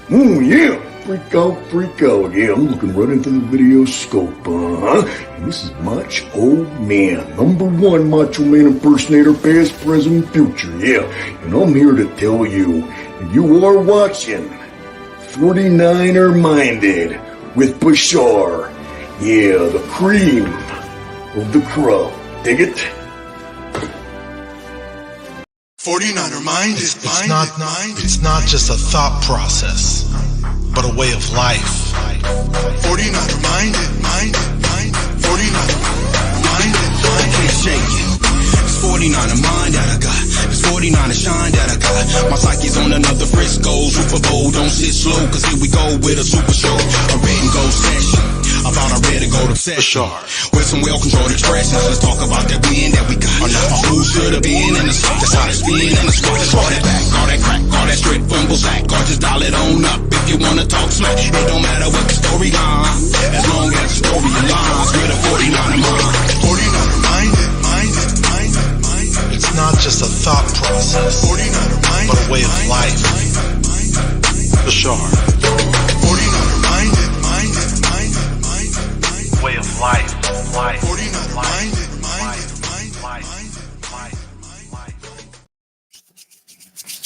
Oh, yeah. Freak out, freak out. Yeah, I'm looking right into the video scope, And this is Macho Man, #1 Macho Man impersonator, past, present, future. Yeah, and I'm here to tell you, you are watching 49er Minded with Bashar. Yeah, the cream of the crop. Dig it? 49er Minded. It's not just a thought process, but a way of life. 49er Minded. 49er Minded. Can't shake it. It's 49er mind that I got. It's 49er shine that I got. My psyche's on another Frisco Super Bowl. Don't sit slow, cause here we go with a super show. A red and gold session. About a red and gold obsession. With some well-controlled expressions. Let's talk about that win that we got. Who should have been in the spot? That's how it's been in the spot. Let's roll that back, all that crack, all that straight fumble sack. Or just dial it on up if you wanna talk smack. It don't matter what the storyline, as long as the story aligns with a 49er mind. 49er minded. It's not just a thought process, 49er minded, but a way of life. The Shard. 49er minded. Way of life. 49er minded.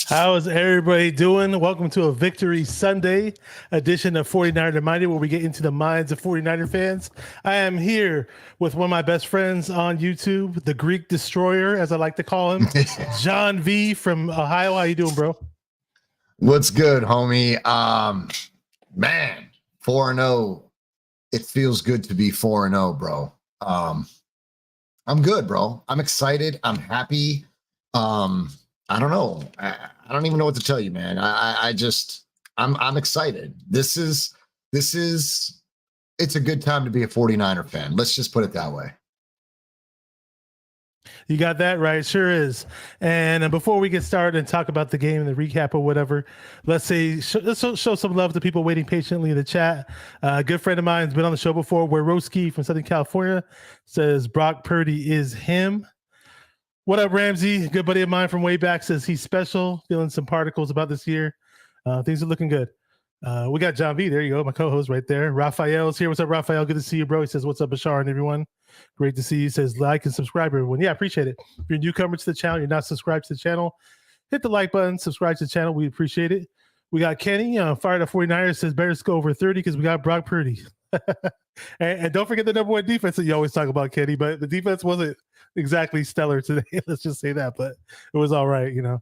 How is everybody doing? Welcome to a Victory Sunday edition of 49er Minded, where we get into the minds of 49er fans. I am here with one of my best friends on YouTube, the Greek Destroyer, as I like to call him, John V from Ohio. How you doing, bro? What's good, homie? Man, 4-0. It feels good to be 4-0, bro. I'm good, bro. I'm excited. I'm happy. I don't know. I don't even know what to tell you, man. I'm excited. This is it's a good time to be a 49er fan. Let's just put it that way. You got that right. Sure is. And before we get started and talk about the game and the recap or whatever, let's show some love to people waiting patiently in the chat. A good friend of mine has been on the show before, Werowski from Southern California, says Brock Purdy is him. What up, Ramsey? Good buddy of mine from way back says he's special, feeling some particles about this year. Things are looking good. We got John V. There you go, my co-host right there. Raphael's here. What's up, Raphael? Good to see you, bro. He says, what's up, Bashar and everyone? Great to see you. He says, like and subscribe, everyone. Yeah, I appreciate it. If you're a newcomer to the channel, you're not subscribed to the channel, hit the like button, subscribe to the channel. We appreciate it. We got Kenny, Fired Up 49ers, says better score over 30 because we got Brock Purdy. and don't forget the #1 defense that you always talk about, Kenny, but the defense wasn't exactly stellar today. Let's just say that, but it was all right, you know.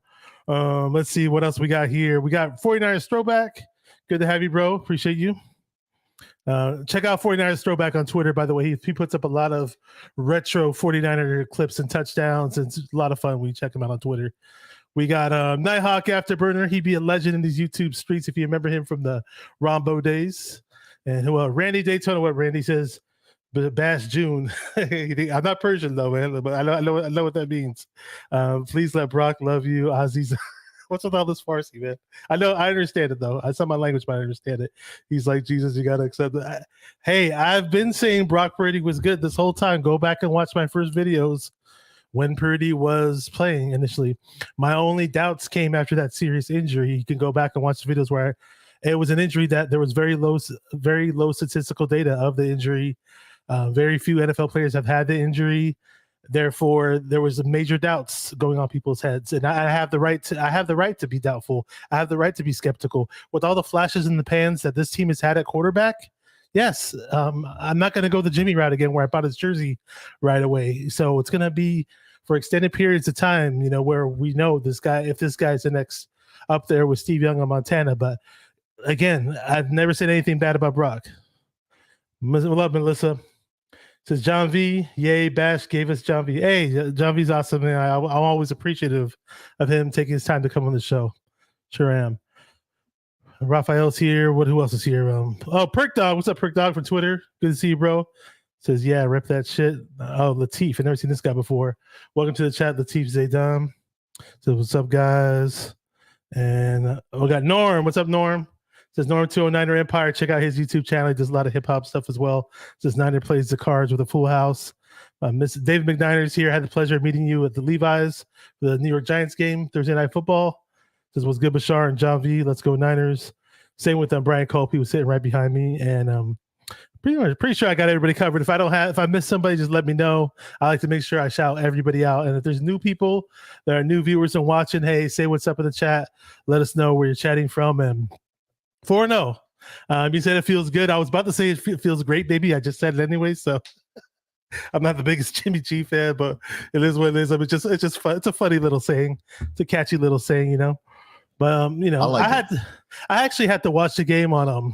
Let's see what else we got here. We got 49ers throwback. Good to have you, bro. Appreciate you. Check out 49ers throwback on Twitter, by the way. He puts up a lot of retro 49er clips and touchdowns, and it's a lot of fun when you check him out on Twitter. We got Nighthawk Afterburner. He'd be a legend in these YouTube streets if you remember him from the Rombo days. And Randy Daytona, what Randy says, Bash June. I'm not Persian though, man, but I know what that means. Please let Brock love you, Aziz. What's with all this Farsi, man? I understand it though. It's not my language, but I understand it. He's like, Jesus, you gotta accept it. Hey, I've been saying Brock Purdy was good this whole time. Go back and watch my first videos when Purdy was playing initially. My only doubts came after that serious injury. You can go back and watch the videos where it was an injury that there was very low statistical data of the injury. Very few NFL players have had the injury. Therefore, there was major doubts going on people's heads, and I have the right to be doubtful. I have the right to be skeptical. With all the flashes in the pans that this team has had at quarterback, yes, I'm not going to go the Jimmy route again, where I bought his jersey right away. So it's going to be for extended periods of time, you know, where we know this guy, if this guy's the next up there with Steve Young on Montana. But again, I've never said anything bad about Brock. Love, Melissa. Says John V. Yay, Bash gave us John V. Hey, John V's awesome, man. I'm always appreciative of him taking his time to come on the show. Sure am. Raphael's here. Who else is here? Prick Dog. What's up, Prick Dog from Twitter? Good to see you, bro. Says, yeah, rep that shit. Oh, Latif. I've never seen this guy before. Welcome to the chat, Latif Zaydam. So what's up, guys? And we got Norm. What's up, Norm? Says Norm 209er Empire. Check out his YouTube channel. He does a lot of hip hop stuff as well. Says Niner plays the cards with a full house. Miss David McNiner's here. I had the pleasure of meeting you at the Levi's for the New York Giants game, Thursday Night Football. Says what's good, Bashar and John V. Let's go Niners. Same with Brian Culp. He was sitting right behind me, and pretty sure I got everybody covered. If I miss somebody, just let me know. I like to make sure I shout everybody out. And if there's new people, there are new viewers and watching, hey, say what's up in the chat. Let us know where you're chatting from. And 4-0. You said it feels good. I was about to say it feels great, baby. I just said it anyway. So I'm not the biggest Jimmy G fan, but it is what it is. I mean, it's just fun. It's a funny little saying. It's a catchy little saying, you know. But I actually had to watch the game on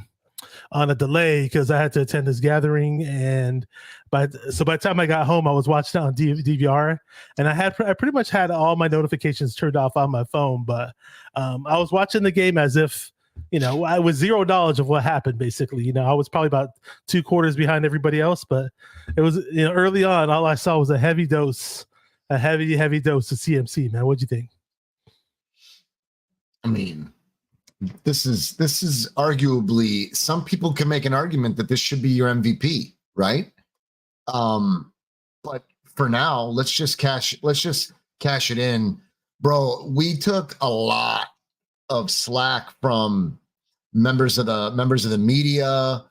a delay because I had to attend this gathering, and by the time I got home, I was watching it on DVR, and I pretty much had all my notifications turned off on my phone. But I was watching the game as if, you know, I was zero knowledge of what happened. Basically, you know, I was probably about 2 quarters behind everybody else, but it was, you know, early on, all I saw was a heavy dose of CMC. Man, what'd you think? I mean, this is arguably, some people can make an argument that this should be your MVP, right? But for now, let's just cash it in, bro. We took a lot of slack from members of the media,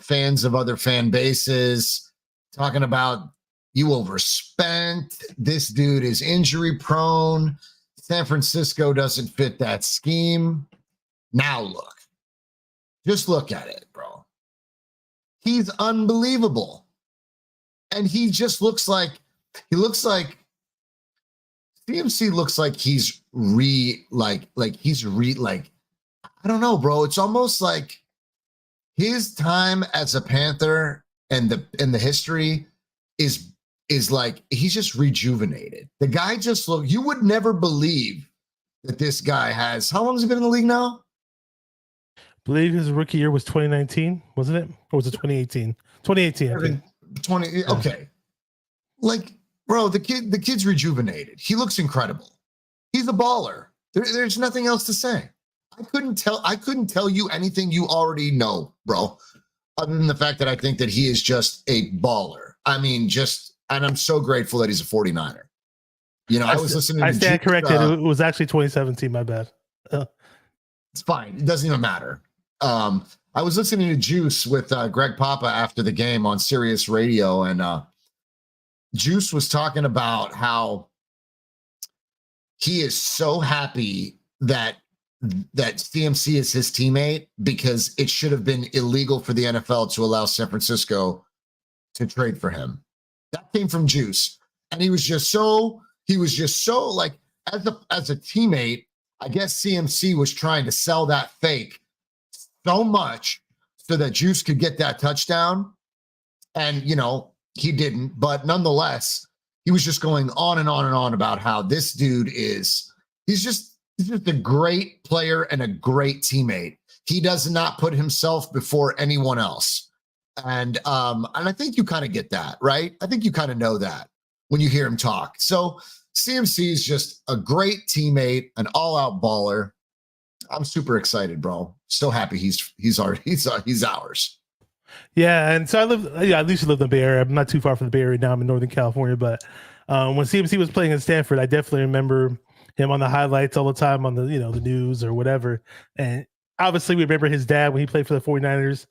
fans of other fan bases, talking about you overspent. This dude is injury prone. San Francisco doesn't fit that scheme. Now just look at it, bro. He's unbelievable. And he just looks like CMC looks like he's I don't know, bro. It's almost like his time as a Panther and the history is like he's just rejuvenated. The guy just you would never believe that this guy has, how long has he been in the league now? I believe his rookie year was 2019, wasn't it? Or was it 2018? 2018, I think. 20, okay. Like, bro, the kid's rejuvenated. He looks incredible. He's a baller. There's nothing else to say. I couldn't tell you anything you already know, bro, other than the fact that I think that he is just a baller. I mean, and I'm so grateful that he's a 49er. You know, I was listening to I stand corrected. It was actually 2017, my bad. It's fine. It doesn't even matter. I was listening to Juice with Greg Papa after the game on Sirius Radio, and Juice was talking about how he is so happy that CMC is his teammate, because it should have been illegal for the NFL to allow San Francisco to trade for him. That came from Juice. And he was just so like, as a teammate, I guess CMC was trying to sell that fake so much so that Juice could get that touchdown. And, you know, he didn't, but nonetheless, he was just going on and on and on about how this dude he's just a great player and a great teammate. He does not put himself before anyone else. And I think you kind of get that, right? I think you kind of know that when you hear him talk. So CMC is just a great teammate, an all-out baller. I'm super excited, bro. So happy he's ours. Yeah, and so I used to live in the Bay Area. I'm not too far from the Bay Area now. I'm in Northern California, but when CMC was playing in Stanford, I definitely remember him on the highlights all the time on the news or whatever. And obviously, we remember his dad when he played for the 49ers.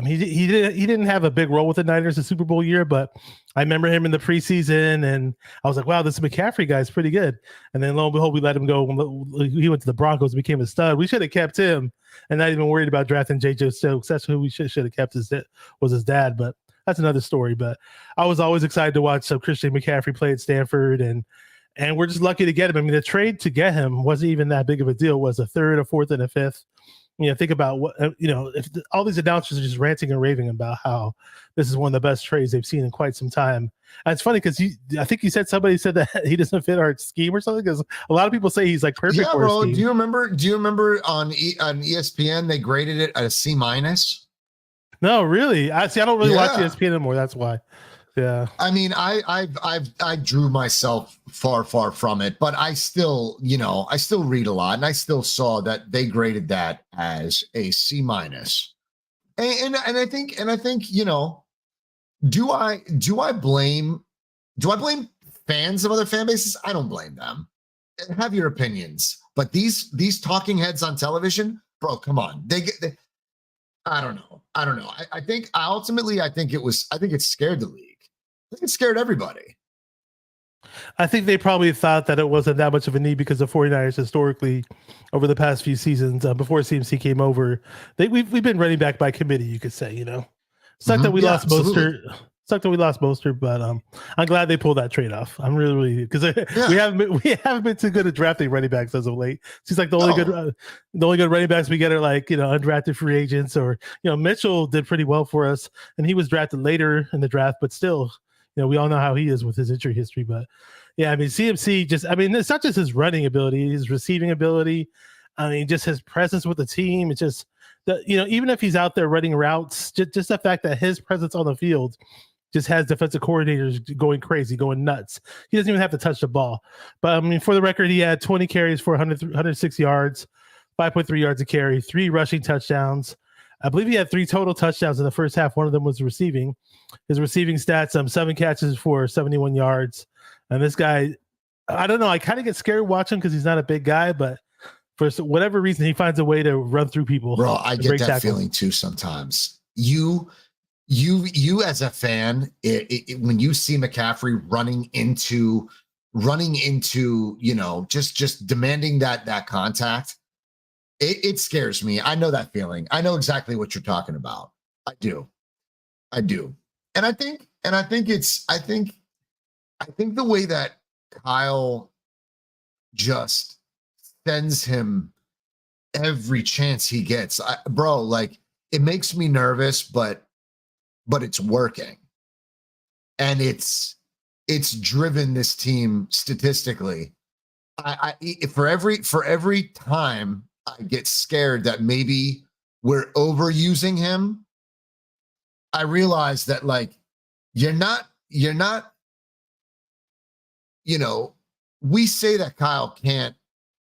He didn't have a big role with the Niners the Super Bowl year, but I remember him in the preseason, and I was like, wow, this McCaffrey guy is pretty good. And then lo and behold, we let him go. He went to the Broncos and became a stud. We should have kept him and not even worried about drafting J.J. Stokes. That's who we should have kept, was his dad, but that's another story. But I was always excited to watch Christian McCaffrey play at Stanford, and we're just lucky to get him. I mean, the trade to get him wasn't even that big of a deal. It was a third, a fourth, and a fifth. Think about what, if all these announcers are just ranting and raving about how this is one of the best trades they've seen in quite some time. And it's funny because I think somebody said that he doesn't fit our scheme or something, because a lot of people say he's like perfect. Yeah, bro. Do you remember on ESPN they graded it at a C-? No, really. I don't really watch ESPN anymore. That's why. Yeah. I mean, I drew myself far from it, but I still read a lot, and I still saw that they graded that as a C-. And I think, do I blame fans of other fan bases? I don't blame them. Have your opinions, but these talking heads on television, bro, come on. I don't know. I think it scared the league. I think it scared everybody. I think they probably thought that it wasn't that much of a need because the 49ers historically, over the past few seasons, before CMC came over, we've been running back by committee, you could say, Sucked that we lost Mostert. Sucked that we lost Mostert, but I'm glad they pulled that trade off. I'm really because we haven't been too good at drafting running backs as of late. Seems like the only good running backs we get are like undrafted free agents, or Mitchell did pretty well for us, and he was drafted later in the draft, but still, we all know how he is with his injury history. But yeah, I mean CMC it's not just his running ability, his receiving ability. I mean, just his presence with the team. It's just that even if he's out there running routes, just the fact that his presence on the field just has defensive coordinators going crazy, going nuts. He doesn't even have to touch the ball. But, I mean, for the record, he had 20 carries for 106 yards, 5.3 yards a carry, 3 rushing touchdowns. I believe he had 3 total touchdowns in the first half. One of them was receiving. His receiving stats, 7 catches for 71 yards. And this guy, I don't know, I kind of get scared watching because he's not a big guy, but for whatever reason, he finds a way to run through people. Bro, I get that feeling too sometimes. You as a fan, when you see McCaffrey running into, just demanding that contact, it scares me. I know that feeling. I know exactly what you're talking about. I do. And I think the way that Kyle just sends him every chance he gets, it makes me nervous, but it's working, and it's driven this team statistically. For every time I get scared that maybe we're overusing him, I realize that you're not. We say that Kyle can't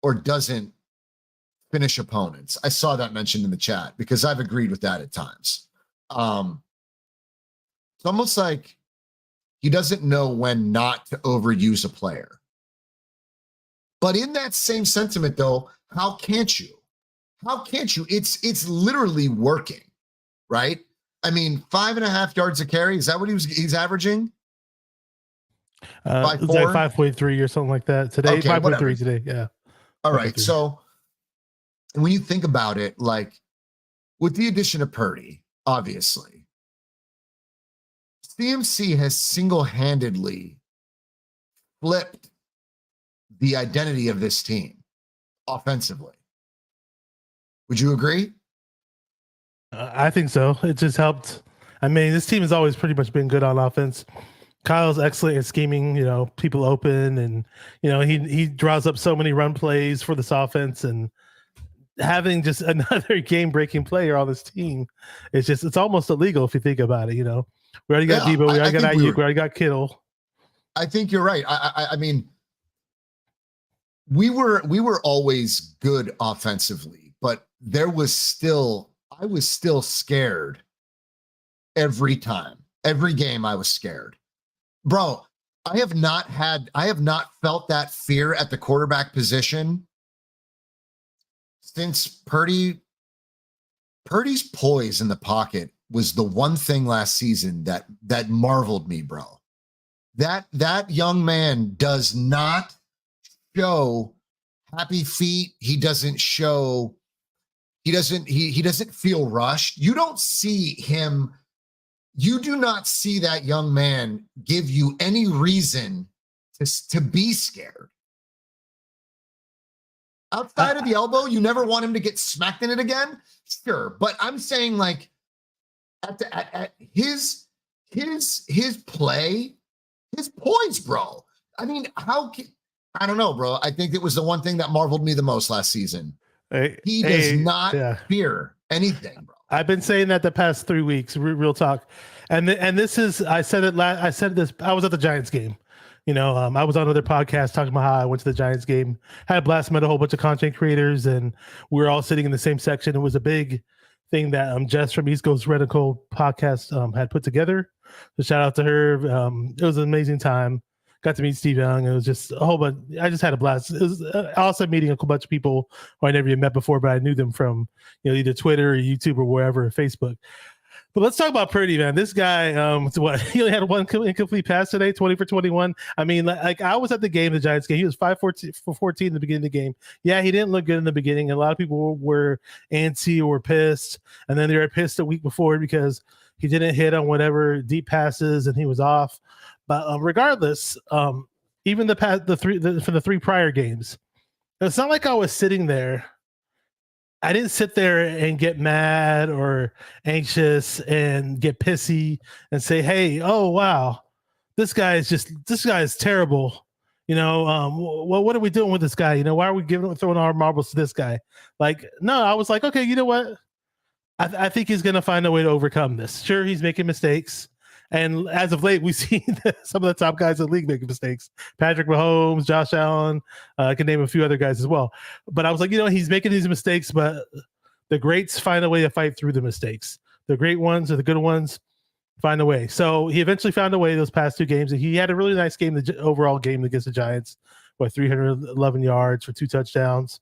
or doesn't finish opponents. I saw that mentioned in the chat because I've agreed with that at times. It's almost like he doesn't know when not to overuse a player. But in that same sentiment, though, how can't you? It's literally working, right? I mean, 5.5 yards a carry. Is that what he's averaging? It's like 5.3 or something like that today. Okay, 5.3 today. Yeah. All right. So when you think about it, with the addition of Purdy, obviously, CMC has single-handedly flipped the identity of this team offensively. Would you agree? I think so. It just helped. I mean, this team has always pretty much been good on offense. Kyle's excellent at scheming, people open, and, he draws up so many run plays for this offense, and having just another game-breaking player on this team, it's almost illegal if you think about it, We already got Debo, we already got Ayuk, we already got Kittle. I think you're right. I mean, we were always good offensively, but I was still scared every time. Every game I was scared. Bro, I have not felt that fear at the quarterback position since Purdy's poise in the pocket was the one thing last season that marveled me, bro. That young man does not show happy feet. He doesn't feel rushed. You don't see him. You do not see that young man give you any reason to be scared. Outside of the elbow, you never want him to get smacked in it again. Sure. But I'm saying at his play, his poise, bro. I mean, I don't know, bro. I think it was the one thing that marveled me the most last season. He does not fear anything, bro. I've been saying that the past 3 weeks, real talk. And this is, I said this, I was at the Giants game. I was on another podcast talking about how I went to the Giants game, had a blast, met a whole bunch of content creators, and we were all sitting in the same section. It was a big thing that Jess from East Coast Radical podcast had put together. So shout out to her. It was an amazing time. got to meet Steve Young. It was just a whole bunch. I just had a blast. It was awesome meeting a bunch of people who I never even met before, but I knew them from either Twitter or YouTube or wherever, or Facebook. But let's talk about Purdy, man. This guy, he only had one incomplete pass today, 20 for 21. I mean, like I was at the game, the Giants game. He was 5 for 14 in the beginning of the game. Yeah, he didn't look good in the beginning. A lot of people were antsy or pissed, and then they were pissed a week before because he didn't hit on whatever deep passes and he was off. But regardless, even for the three prior games, it's not like I was sitting there. I didn't sit there and get mad or anxious and get pissy and say, "Hey, oh wow, this guy is terrible." What are we doing with this guy? Why are we throwing our marbles to this guy? Like, no, I was like, okay, you know what? I think he's going to find a way to overcome this. Sure, he's making mistakes. And as of late, we've seen some of the top guys in the league making mistakes. Patrick Mahomes, Josh Allen, I can name a few other guys as well. But I was like, he's making these mistakes, but the greats find a way to fight through the mistakes. The great ones or the good ones find a way. So he eventually found a way those past two games. He had a really nice game, the overall game against the Giants, with 311 yards for 2 touchdowns.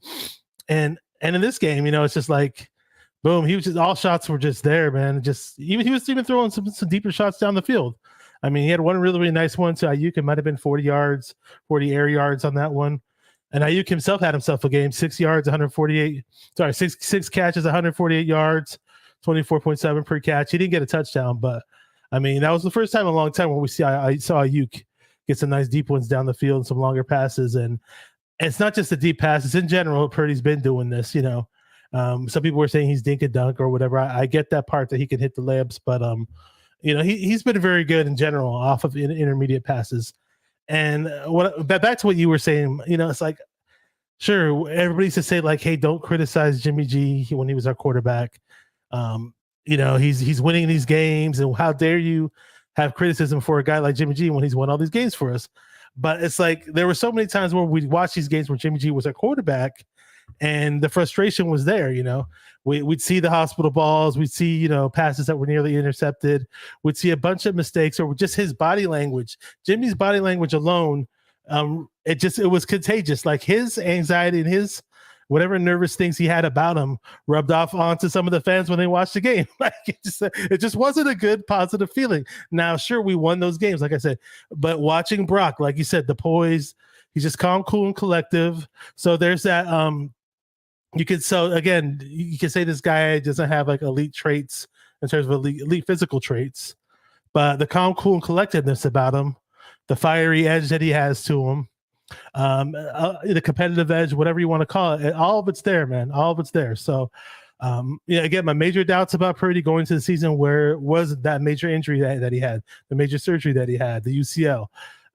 And in this game, it's just like, boom, all shots were just there, man. He was even throwing some deeper shots down the field. I mean, he had one really, really nice one to Ayuk. It might have been 40 air yards on that one. And Ayuk himself had himself a game, 6 catches, 148 yards, 24.7 per catch. He didn't get a touchdown, but I mean, that was the first time in a long time when I saw Ayuk get some nice deep ones down the field and some longer passes. And it's not just the deep passes in general. Purdy's been doing this, some people were saying he's dink and dunk or whatever. I get that part that he can hit the layups, but he's been very good in general off of intermediate passes. And back to what you were saying, it's like, sure, everybody used to say like, hey, don't criticize Jimmy G when he was our quarterback. He's winning these games, and how dare you have criticism for a guy like Jimmy G when he's won all these games for us? But it's like there were so many times where we'd watch these games where Jimmy G was our quarterback, and the frustration was there. We'd see the hospital balls, we'd see passes that were nearly intercepted, we'd see a bunch of mistakes, or just his body language. Jimmy's body language alone, it was contagious. Like his anxiety and his whatever nervous things he had about him rubbed off onto some of the fans when they watched the game. Like it just wasn't a good positive feeling. Now, sure, we won those games, like I said, but watching Brock, like you said, the poise, he's just calm, cool, and collective. So there's that. You could say this guy doesn't have like elite traits in terms of elite physical traits, but the calm, cool, and collectedness about him, the fiery edge that he has to him, the competitive edge, whatever you want to call it, all of it's there, man. All of it's there. So, again, my major doubts about Purdy going into the season was that major injury that he had, the major surgery that he had, the UCL.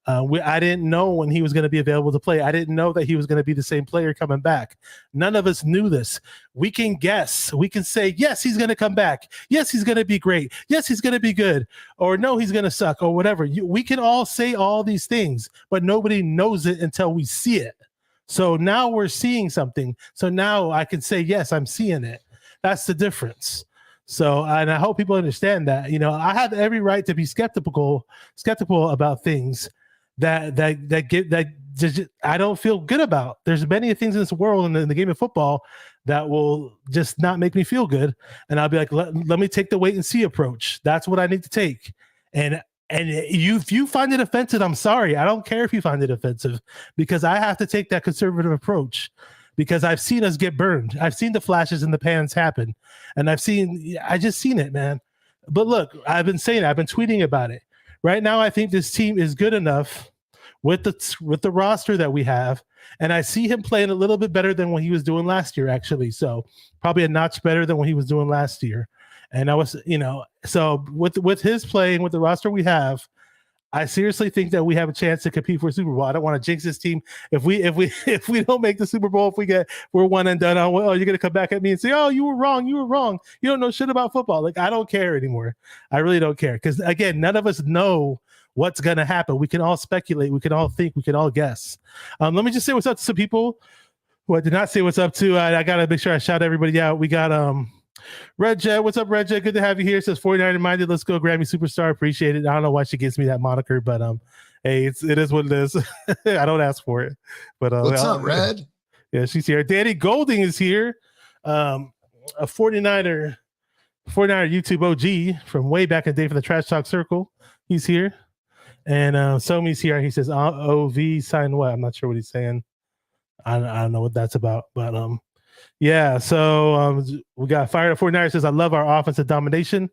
I didn't know when he was going to be available to play. I didn't know that he was going to be the same player coming back. None of us knew this. We can guess. We can say, yes, he's going to come back. Yes, he's going to be great. Yes, he's going to be good. Or no, he's going to suck or whatever. We can all say all these things, but nobody knows it until we see it. So now we're seeing something. So now I can say, yes, I'm seeing it. That's the difference. So, and I hope people understand that, I have every right to be skeptical about things that I don't feel good about. There's many things in this world and in the game of football that will just not make me feel good. And I'll be like, let me take the wait and see approach. That's what I need to take. And if you find it offensive, I'm sorry. I don't care if you find it offensive, because I have to take that conservative approach, because I've seen us get burned. I've seen the flashes and the pans happen, and I just seen it, man. But look, I've been tweeting about it. Right now, I think this team is good enough with the roster that we have, and I see him playing a little bit better than what he was doing last year, actually. So probably a notch better than what he was doing last year. And I was, so with his play and with the roster we have, I seriously think that we have a chance to compete for a Super Bowl. I don't want to jinx this team. If we don't make the Super Bowl, we're one and done. You're gonna come back at me and say, "Oh, you were wrong. You don't know shit about football." Like, I don't care anymore. I really don't care, because again, none of us know what's gonna happen. We can all speculate. We can all think. We can all guess. Let me just say what's up to some people who I did not say what's up to. I gotta make sure I shout everybody out. We got Red Jet, what's up, Red Jet? Good to have you here. Says 49er minded. Let's go, Grammy superstar. Appreciate it. I don't know why she gives me that moniker, but Hey, it is what it is. I don't ask for it, but What's up, Red? Yeah, she's here. Danny Golding is here, a 49er YouTube OG from way back in the day for the Trash Talk Circle. He's here, and Somi's here. He says OV sign what? I'm not sure what he's saying. I don't know what that's about, but yeah. So we got Fired Up 49er says I love our offensive domination.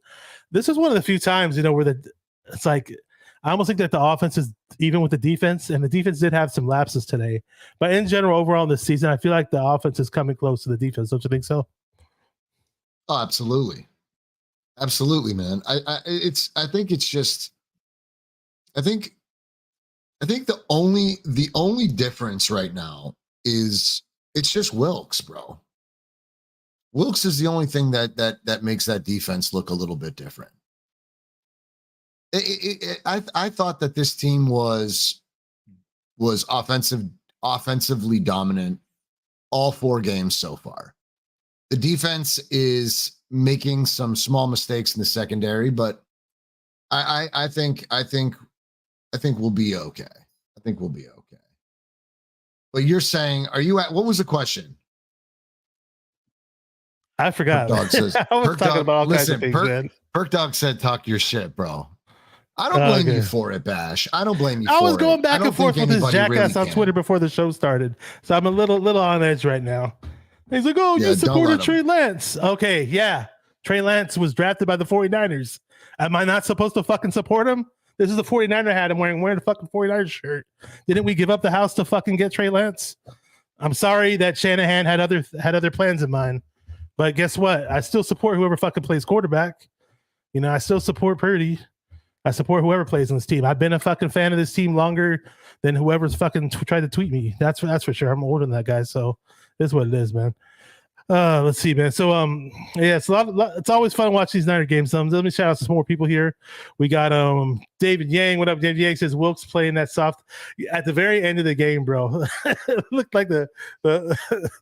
This is one of the few times where it's like I almost think that the offense is even with the defense, and the defense did have some lapses today. But in general, overall in this season, I feel like the offense is coming close to the defense. Don't you think so? Oh, absolutely. Absolutely, man. I think the only difference right now is it's just Wilkes, bro. Wilkes is the only thing that makes that defense look a little bit different. I thought that this team was offensively dominant all 4 games so far. The defense is making some small mistakes in the secondary, but I think we'll be okay. I think we'll be okay. But you're saying, what was the question? I forgot. Perk Dog says, I was talking about all kinds of things, man. Perk Dog said, talk your shit, bro. I don't blame you for it, Bash. I don't blame you for it. I was going back and forth with this jackass on Twitter before the show started. So I'm a little on edge right now. He's like, oh, you supported Trey Lance. Okay, yeah. Trey Lance was drafted by the 49ers. Am I not supposed to fucking support him? This is the 49er hat I'm wearing the fucking 49ers shirt. Didn't we give up the house to fucking get Trey Lance? I'm sorry that Shanahan had other plans in mind. But guess what? I still support whoever fucking plays quarterback. I still support Purdy. I support whoever plays on this team. I've been a fucking fan of this team longer than whoever's fucking tried to tweet me. That's for sure. I'm older than that guy, so it's what it is, man. Let's see, man. So yeah, it's it's always fun to watch these Niner games. Let me shout out some more people here. We got David Yang. What up? David Yang says Wilkes playing that soft at the very end of the game, bro. It looked like the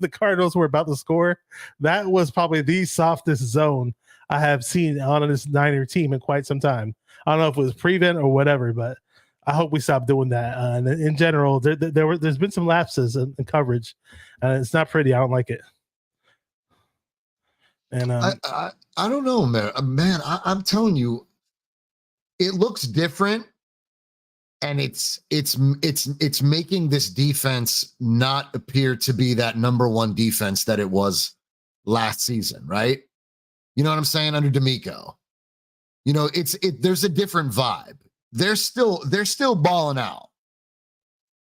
Cardinals were about to score. That was probably the softest zone I have seen on this Niner team in quite some time. I don't know if it was prevent or whatever, but I hope we stop doing that. And in general, there's been some lapses in coverage, and it's not pretty. I don't like it. And I don't know, man. I'm telling you, it looks different, and it's making this defense not appear to be that number one defense that it was last season, right? You know what I'm saying? Under D'Amico, there's a different vibe. They're still balling out,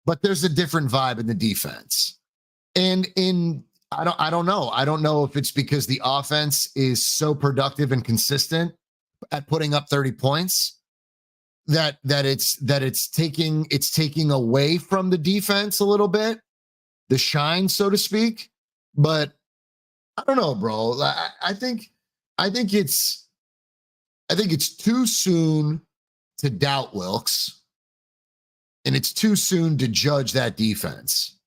but there's a different vibe in the defense. And I don't know. I don't know if it's because the offense is so productive and consistent at putting up 30 points that it's taking away from the defense a little bit, the shine, so to speak. But I don't know, bro. I think it's too soon to doubt Wilkes, and it's too soon to judge that defense.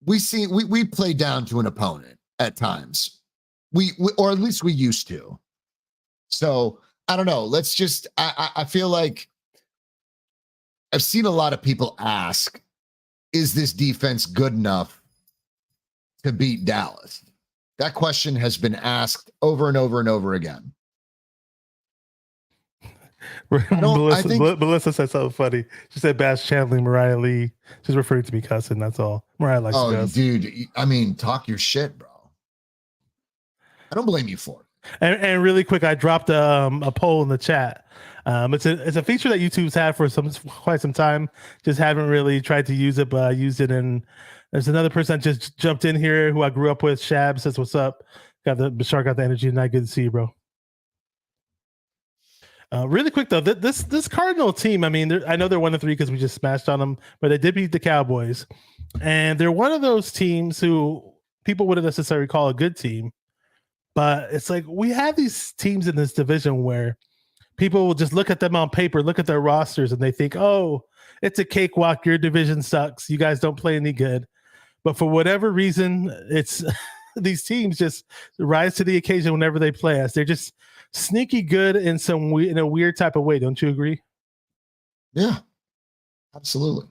We play down to an opponent at times. We or at least we used to. So I don't know. Let's just. I feel like I've seen a lot of people ask, "Is this defense good enough to beat Dallas?" That question has been asked over and over and over again. Melissa said something funny. She said Bash channeling Mariah Lee. She's referring to me cussing. That's all. Mariah likes to cuss. Dude. I mean, talk your shit, bro. I don't blame you for it. And really quick, I dropped a poll in the chat. It's a feature that YouTube's had for quite some time. Just haven't really tried to use it, but I used it. And there's another person that just jumped in here who I grew up with. Shab says, "What's up? Bashar got the energy tonight. Good to see you, bro." Really quick though, this Cardinal team, I mean, I know they're 1-3 because we just smashed on them, but they did beat the Cowboys, and they're one of those teams who people wouldn't necessarily call a good team, but it's like we have these teams in this division where people will just look at them on paper, look at their rosters, and they think, "Oh, it's a cakewalk. Your division sucks. You guys don't play any good." But for whatever reason, it's these teams just rise to the occasion whenever they play us. They're just sneaky good in a weird type of way. Don't you agree? Yeah, absolutely.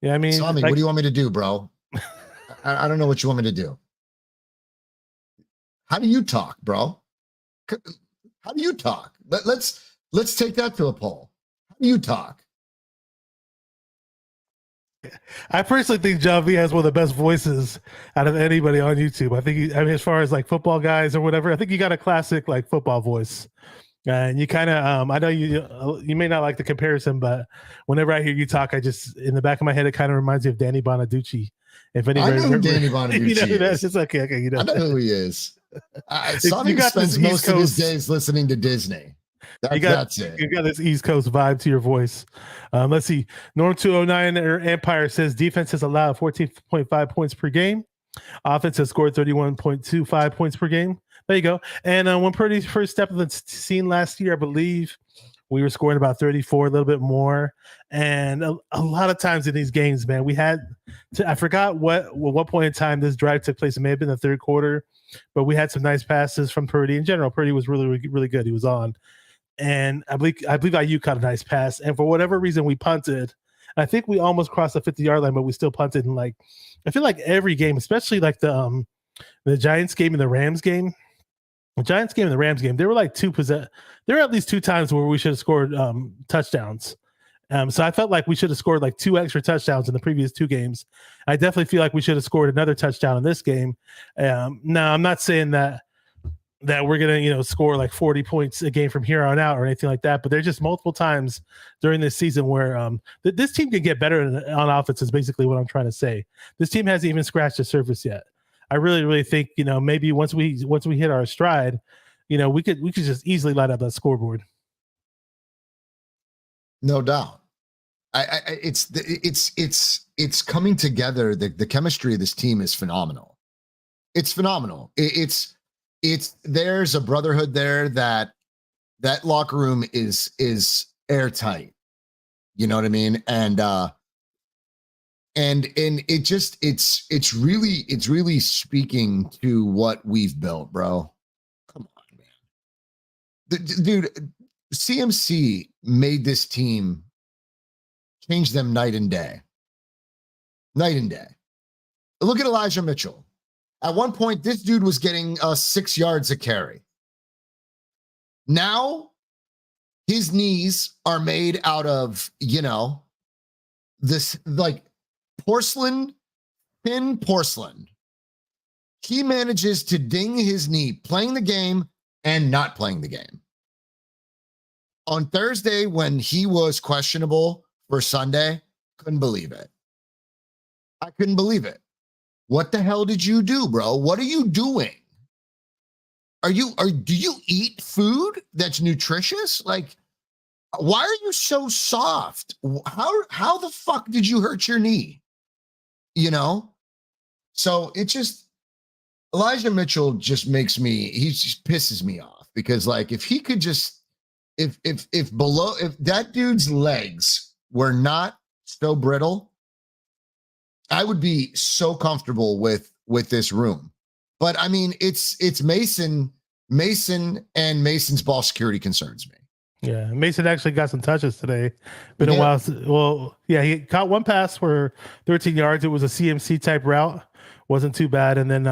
Yeah, I mean, Tommy, like, what do you want me to do, bro? I don't know what you want me to do. How do you talk, bro? How do you talk? Let's take that to a poll. How do you talk? I personally think John V has one of the best voices out of anybody on YouTube. I think, I mean, as far as like football guys or whatever, I think you got a classic like football voice. And you kind of, I know you may not like the comparison, but whenever I hear you talk, I just in the back of my head, it kind of reminds me of Danny Bonaducci. If anybody I know remember, who Danny Bonaducci you know who that is. is. It's okay, you know. I know who he is. Sonny got this spends East most of his Coast- days listening to Disney. That's it. You got this East Coast vibe to your voice. Let's see. Norm 209 Empire says defense has allowed 14.5 points per game. Offense has scored 31.25 points per game. There you go. And when Purdy first stepped on the scene last year, I believe we were scoring about 34, a little bit more. And a lot of times in these games, man, we had I forgot what point in time this drive took place. It may have been the third quarter, but we had some nice passes from Purdy. In general, Purdy was really, really good. He was on. And I believe IU caught a nice pass. And for whatever reason, we punted. I think we almost crossed the 50-yard line, but we still punted. And like, I feel like every game, especially like the Giants game and the Rams game, there were like there were at least two times where we should have scored touchdowns. So I felt like we should have scored like 2 extra touchdowns in the previous 2 games. I definitely feel like we should have scored another touchdown in this game. Now I'm not saying that we're gonna score like 40 points a game from here on out or anything like that, but there's just multiple times during this season where this team can get better on offense is basically what I'm trying to say. This team hasn't even scratched the surface yet. I really, really think maybe once we hit our stride, we could just easily light up that scoreboard. No doubt. It's coming together. The chemistry of this team is phenomenal. It's phenomenal. There's a brotherhood there that locker room is airtight. You know what I mean? And it's really speaking to what we've built, bro. Come on, man. Dude, CMC made this team, change them night and day. Night and day. Look at Elijah Mitchell. At one point, this dude was getting 6 yards a carry. Now, his knees are made out of, this like porcelain, thin porcelain. He manages to ding his knee playing the game and not playing the game. On Thursday, when he was questionable for Sunday, couldn't believe it. I couldn't believe it. What the hell did you do, bro? What are you doing? Do you eat food that's nutritious? Like, why are you so soft? How the fuck did you hurt your knee? So it just, Elijah Mitchell just he just pisses me off because like, if he could just, if that dude's legs were not so brittle, I would be so comfortable with this room. But I mean, it's Mason, and Mason's ball security concerns me. Yeah, Mason actually got some touches today. Been a while. Well, yeah, he caught one pass for 13 yards. It was a CMC type route. Wasn't too bad. And then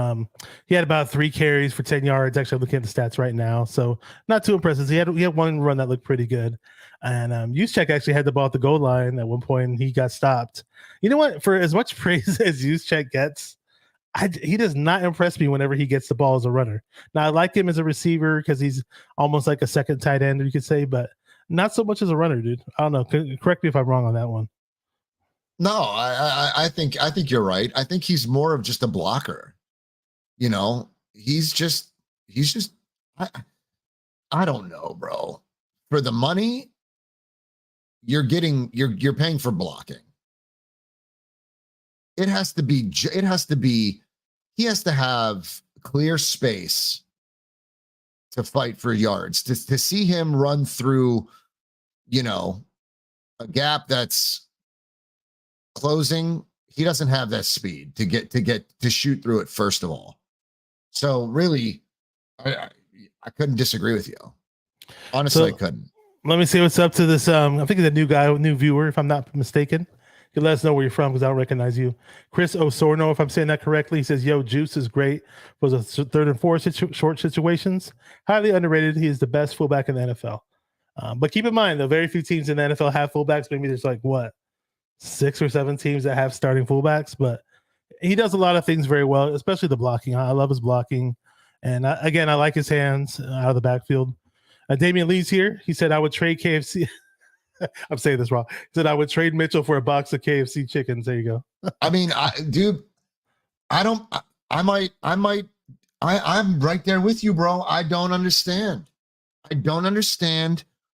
he had about 3 carries for 10 yards. Actually, I'm looking at the stats right now. So not too impressive. He had one run that looked pretty good. And Juszczyk actually had the ball at the goal line at one point, and he got stopped. You know what? For as much praise as Juszczyk gets, he does not impress me whenever he gets the ball as a runner. Now, I like him as a receiver because he's almost like a second tight end, you could say, but not so much as a runner, dude. I don't know. Correct me if I'm wrong on that one. No, I think you're right. I think he's more of just a blocker. He's just I don't know, bro. For the money, you're paying for blocking. He has to have clear space to fight for yards. To see him run through, a gap that's closing, he doesn't have that speed to shoot through it, first of all. So really, I couldn't disagree with you. Honestly, I couldn't. Let me see what's up to this. I think it's a new guy, new viewer, if I'm not mistaken. You can let us know where you're from because I don't recognize you. Chris Osorno, if I'm saying that correctly, he says, "Yo, Juice is great for the third and fourth short situations. Highly underrated. He is the best fullback in the NFL." But keep in mind, though, very few teams in the NFL have fullbacks. Maybe there's like what 6 or 7 teams that have starting fullbacks, but he does a lot of things very well, especially the blocking. I love his blocking, and I like his hands out of the backfield. Damian Lee's here. He said, "I would trade KFC." I'm saying this wrong. He said, "I would trade Mitchell for a box of KFC chickens." There you go. I mean, dude, I'm right there with you, bro. I don't understand.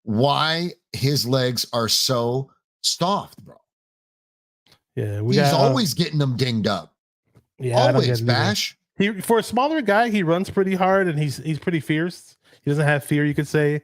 Why his legs are so soft, bro. Yeah, he's always getting them dinged up. Yeah, always, Bash. He for a smaller guy, he runs pretty hard and he's pretty fierce. He doesn't have fear, you could say.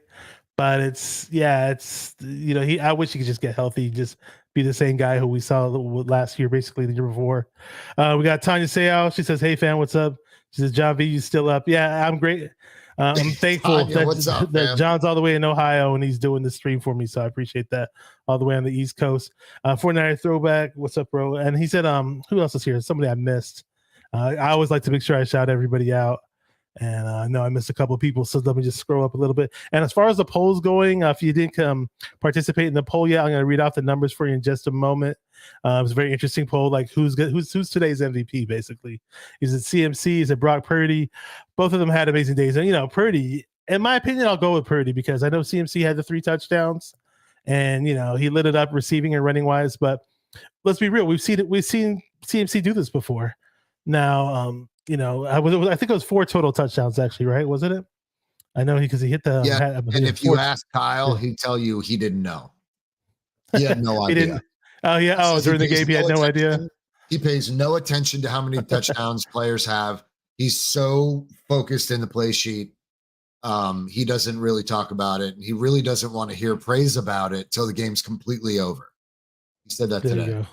But it's I wish he could just get healthy, just be the same guy who we saw last year, basically the year before. We got Tanya Seau. She says, "Hey fam, what's up?" She says, "John V, you still up?" Yeah, I'm great. I'm thankful Tanya, that John's all the way in Ohio and he's doing the stream for me, so I appreciate that. All the way on the East Coast. 49er throwback. What's up, bro? And he said, who else is here? Somebody I missed. I always like to make sure I shout everybody out. And I know I missed a couple of people, so let me just scroll up a little bit. And as far as the polls going, if you didn't participate in the poll yet, I'm going to read off the numbers for you in just a moment. It was a very interesting poll, like who's today's MVP, basically. Is it CMC? Is it Brock Purdy? Both of them had amazing days. And, Purdy, in my opinion, I'll go with Purdy because I know CMC had the 3 touchdowns and, he lit it up receiving and running wise. But let's be real. We've seen CMC do this before. Now, I think it was 4 total touchdowns, actually, right? Wasn't it? I know because he hit the. Yeah, and if you ask Kyle, he'd tell you he didn't know. He had no idea. He didn't. Oh yeah. Oh, during the game, he had no idea. He pays no attention to how many touchdowns players have. He's so focused in the play sheet. He doesn't really talk about it. He really doesn't want to hear praise about it till the game's completely over. He said that today.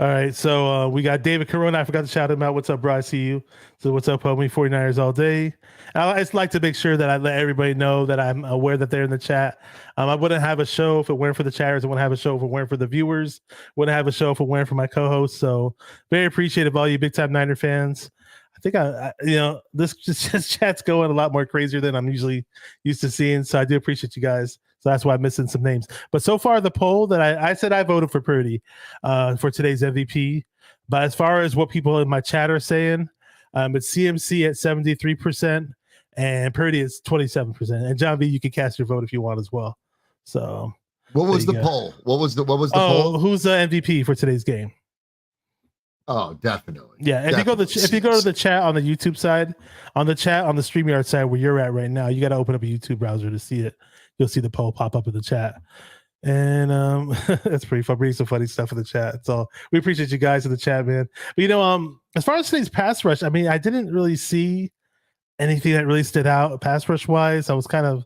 All right, so we got David Corona. I forgot to shout him out. What's up, bro? I see you. So what's up, homie? 49ers all day. I just like to make sure that I let everybody know that I'm aware that they're in the chat. I wouldn't have a show if it weren't for the chatters. I wouldn't have a show if it weren't for the viewers. Wouldn't have a show if it weren't for my co-hosts. So very appreciative of all you big-time Niner fans. I think this just chat's going a lot more crazier than I'm usually used to seeing. So I do appreciate you guys. So that's why I'm missing some names. But so far, the poll that I said I voted for Purdy for today's MVP. But as far as what people in my chat are saying, it's CMC at 73% and Purdy is 27%. And John V, you can cast your vote if you want as well. So what was the poll? What was the poll? Who's the MVP for today's game? Oh, definitely. Yeah, if you go to the chat on the YouTube side, on the StreamYard side where you're at right now, you got to open up a YouTube browser to see it. You'll see the poll pop up in the chat. And that's pretty fun. Bringing some funny stuff in the chat. So we appreciate you guys in the chat, man. But as far as today's pass rush, I mean, I didn't really see anything that really stood out pass rush wise. I was kind of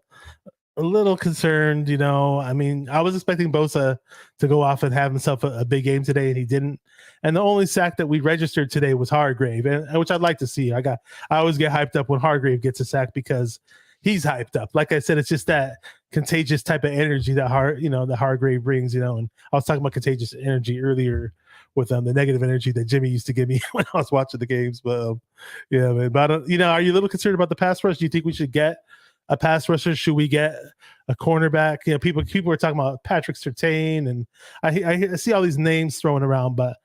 a little concerned, I mean, I was expecting Bosa to go off and have himself a big game today, and he didn't. And the only sack that we registered today was Hargrave, and which I'd like to see. I always get hyped up when Hargrave gets a sack because he's hyped up. Like I said, it's just that contagious type of energy that Hargrave brings, and I was talking about contagious energy earlier with the negative energy that Jimmy used to give me when I was watching the games. But yeah, man. But are you a little concerned about the pass rush? Do you think we should get a pass rusher? Should we get a cornerback? People are talking about Patrick Surtain, and I see all these names thrown around, but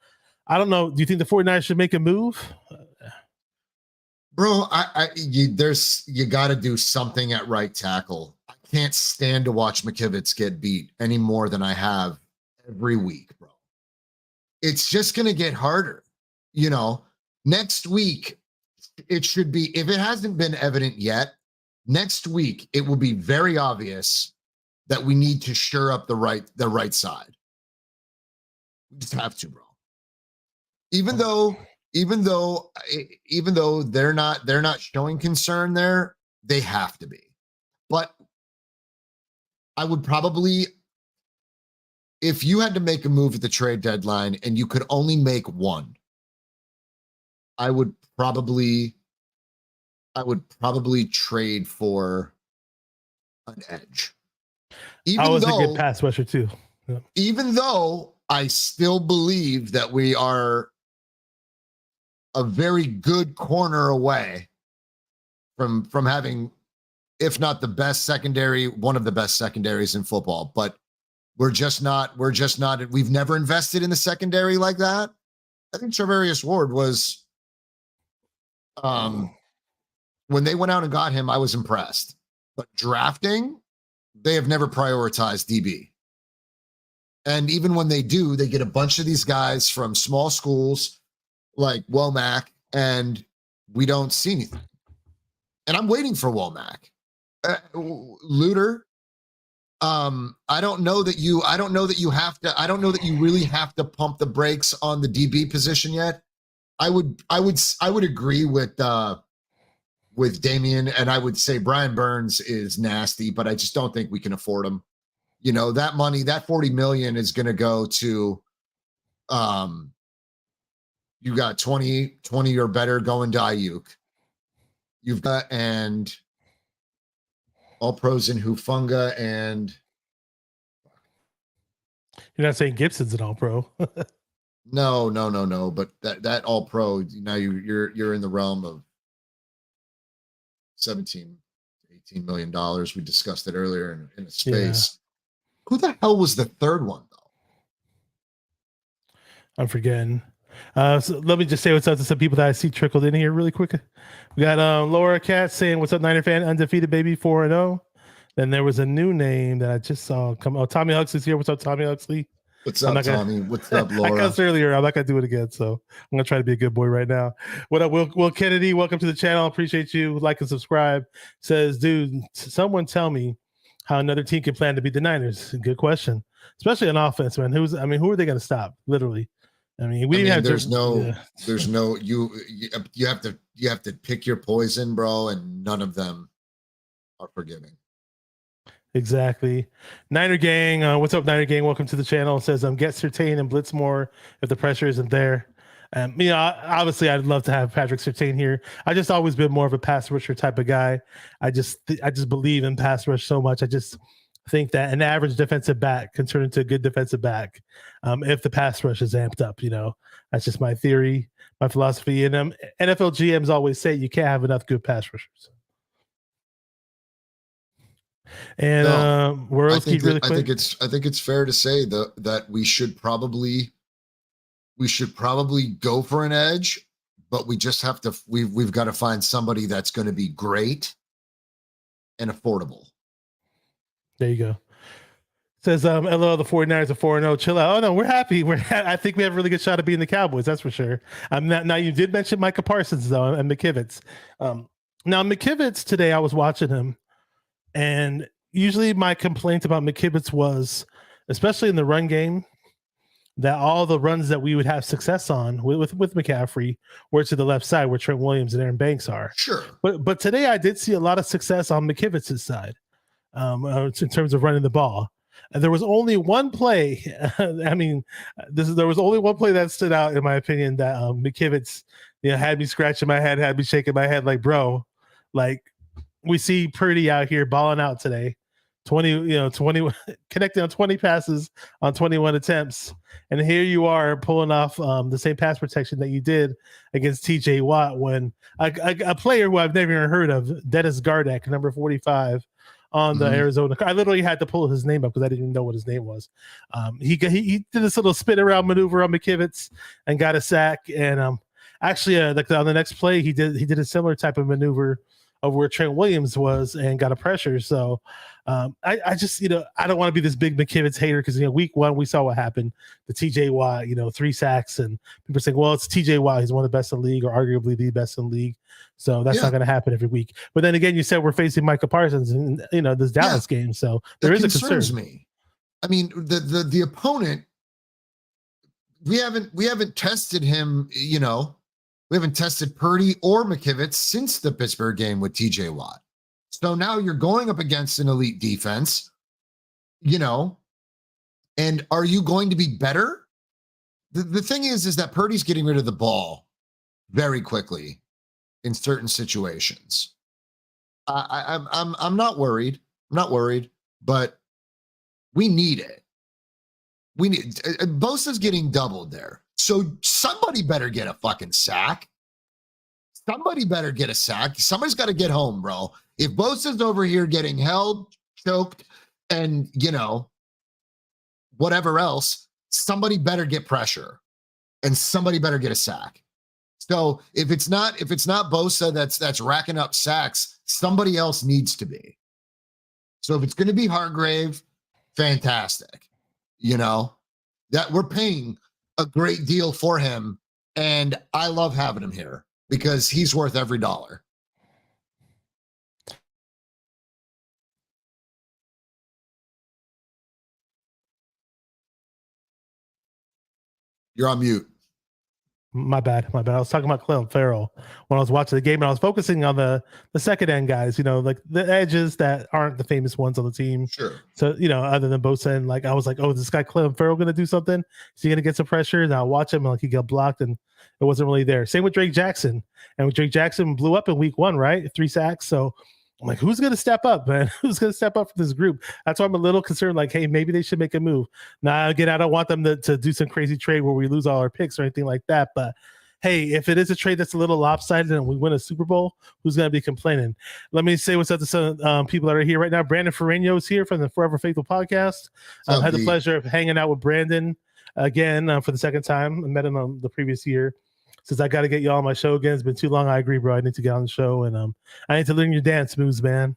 I don't know. Do you think the 49ers should make a move? Bro, you got to do something at right tackle. I can't stand to watch McKivitz get beat any more than I have every week, bro. It's just going to get harder. Next week, it should be, if it hasn't been evident yet, next week, it will be very obvious that we need to shore up the right side. We just have to, bro. Even though they're not showing concern there, they have to be. But I would probably, if you had to make a move at the trade deadline and you could only make one, I would probably trade for an edge. I Even was a good though, pass rusher too. Yeah. even though I still believe that we are a very good corner away from having, if not the best secondary, one of the best secondaries in football. But we're just not. We've never invested in the secondary like that. I think Charvarius Ward was, when they went out and got him, I was impressed. But drafting, they have never prioritized DB. And even when they do, they get a bunch of these guys from small schools like Womack, and we don't see anything. And I'm waiting for Womack. Luter, I don't know that you really have to pump the brakes on the DB position yet. I would agree with Damian, and I would say Brian Burns is nasty, but I just don't think we can afford him. You know, that money, that $40 million is going to go to, you got 20 or better going to Ayuk. You've got, and all pros in Hufunga, and You're not saying Gibson's an all pro. no. But that all pro, now you're in the realm of 17, $18 million. We discussed it earlier in a space. Yeah. Who the hell was the third one, though? I'm forgetting. So let me just say what's up to some people that I see trickled in here really quick. We got Laura Cat saying, "What's up, Niner fan? Undefeated baby 4-0." Then there was a new name that I just saw come. Oh, Tommy Huxley's here. What's up, Tommy Huxley? What's up, Tommy? What's up, Laura? I cussed earlier. I'm not gonna do it again, so I'm gonna try to be a good boy right now. What up, Will Kennedy? Welcome to the channel. Appreciate you. Like and subscribe. Says, dude, someone tell me how another team can plan to beat the Niners. Good question, especially on offense, man. Who are they going to stop? Literally, we didn't have. There's no. You have to pick your poison, bro, and none of them are forgiving. Exactly. Niner Gang, what's up, Niner Gang? Welcome to the channel. It says, get Surtain and blitz more if the pressure isn't there. Obviously, I'd love to have Patrick Surtain here. I just always been more of a pass rusher type of guy. I just believe in pass rush so much. I just think that an average defensive back can turn into a good defensive back if the pass rush is amped up. That's just my theory, my philosophy. And NFL GMs always say you can't have enough good pass rushers. And I think it's fair to say that we should probably go for an edge, but we just have to we've got to find somebody that's going to be great and affordable. There you go. Says LO, the 49ers are 4-0. Chill out. Oh no, we're happy. I think we have a really good shot of being the Cowboys, that's for sure. Now you did mention Micah Parsons though, and McKivitz. Now McKivitz today, I was watching him. And usually my complaint about McKivitz was, especially in the run game, that all the runs that we would have success on with McCaffrey were to the left side where Trent Williams and Aaron Banks are. Sure. But today I did see a lot of success on McKivitz's side in terms of running the ball. And there was only one play. There was only one play that stood out, in my opinion, that McKivitz had me scratching my head, had me shaking my head like, bro, like, we see Purdy out here balling out today, 20 connecting on 20 passes on 21 attempts. And here you are pulling off the same pass protection that you did against TJ Watt when a player who I've never even heard of, Dennis Gardeck, number 45 on the Arizona. I literally had to pull his name up because I didn't even know what his name was. He did this little spin around maneuver on McKivitz and got a sack. And actually, on the next play, he did a similar type of maneuver of where Trent Williams was and got a pressure. So I just, I don't want to be this big McKivitz hater because, week one, we saw what happened. The TJ Watt, 3 sacks, and people saying, well, it's TJ Watt. He's one of the best in the league or arguably the best in the league. So that's not going to happen every week. But then again, you said we're facing Micah Parsons in, this Dallas game. So there is a concern. Me. I mean, the opponent, we haven't tested him, we haven't tested Purdy or McKivitz since the Pittsburgh game with TJ Watt. So now you're going up against an elite defense, and are you going to be better? The thing is that Purdy's getting rid of the ball very quickly in certain situations. I'm not worried. I'm not worried, but We need it. Bosa's getting doubled there. So somebody better get a fucking sack. Somebody better get a sack. Somebody's got to get home, bro. If Bosa's over here getting held, choked, and, whatever else, somebody better get pressure and somebody better get a sack. So if it's not Bosa that's racking up sacks, somebody else needs to be. So if it's going to be Hargrave, fantastic. That we're paying a great deal for him, and I love having him here because he's worth every dollar. You're on mute. My bad. I was talking about Clelin Ferrell when I was watching the game, and I was focusing on the second end guys, like the edges that aren't the famous ones on the team. Sure. So, other than Bosa, and I was like, oh, is this guy Clelin Ferrell going to do something? Is he going to get some pressure? And I watch him, and he got blocked, and it wasn't really there. Same with Drake Jackson. And Drake Jackson blew up in week 1, right? 3 sacks. So I'm like, who's going to step up, man? Who's going to step up for this group? That's why I'm a little concerned. Like, hey, maybe they should make a move. Now, again, I don't want them to do some crazy trade where we lose all our picks or anything like that. But hey, if it is a trade that's a little lopsided and we win a Super Bowl, who's going to be complaining? Let me say what's up to some people that are here right now. Brandon Ferreño is here from the Forever Faithful podcast. I had the pleasure of hanging out with Brandon again for the second time. I met him the previous year. Says, I got to get you on my show again. It's been too long. I agree, bro. I need to get on the show, and I need to learn your dance moves, man.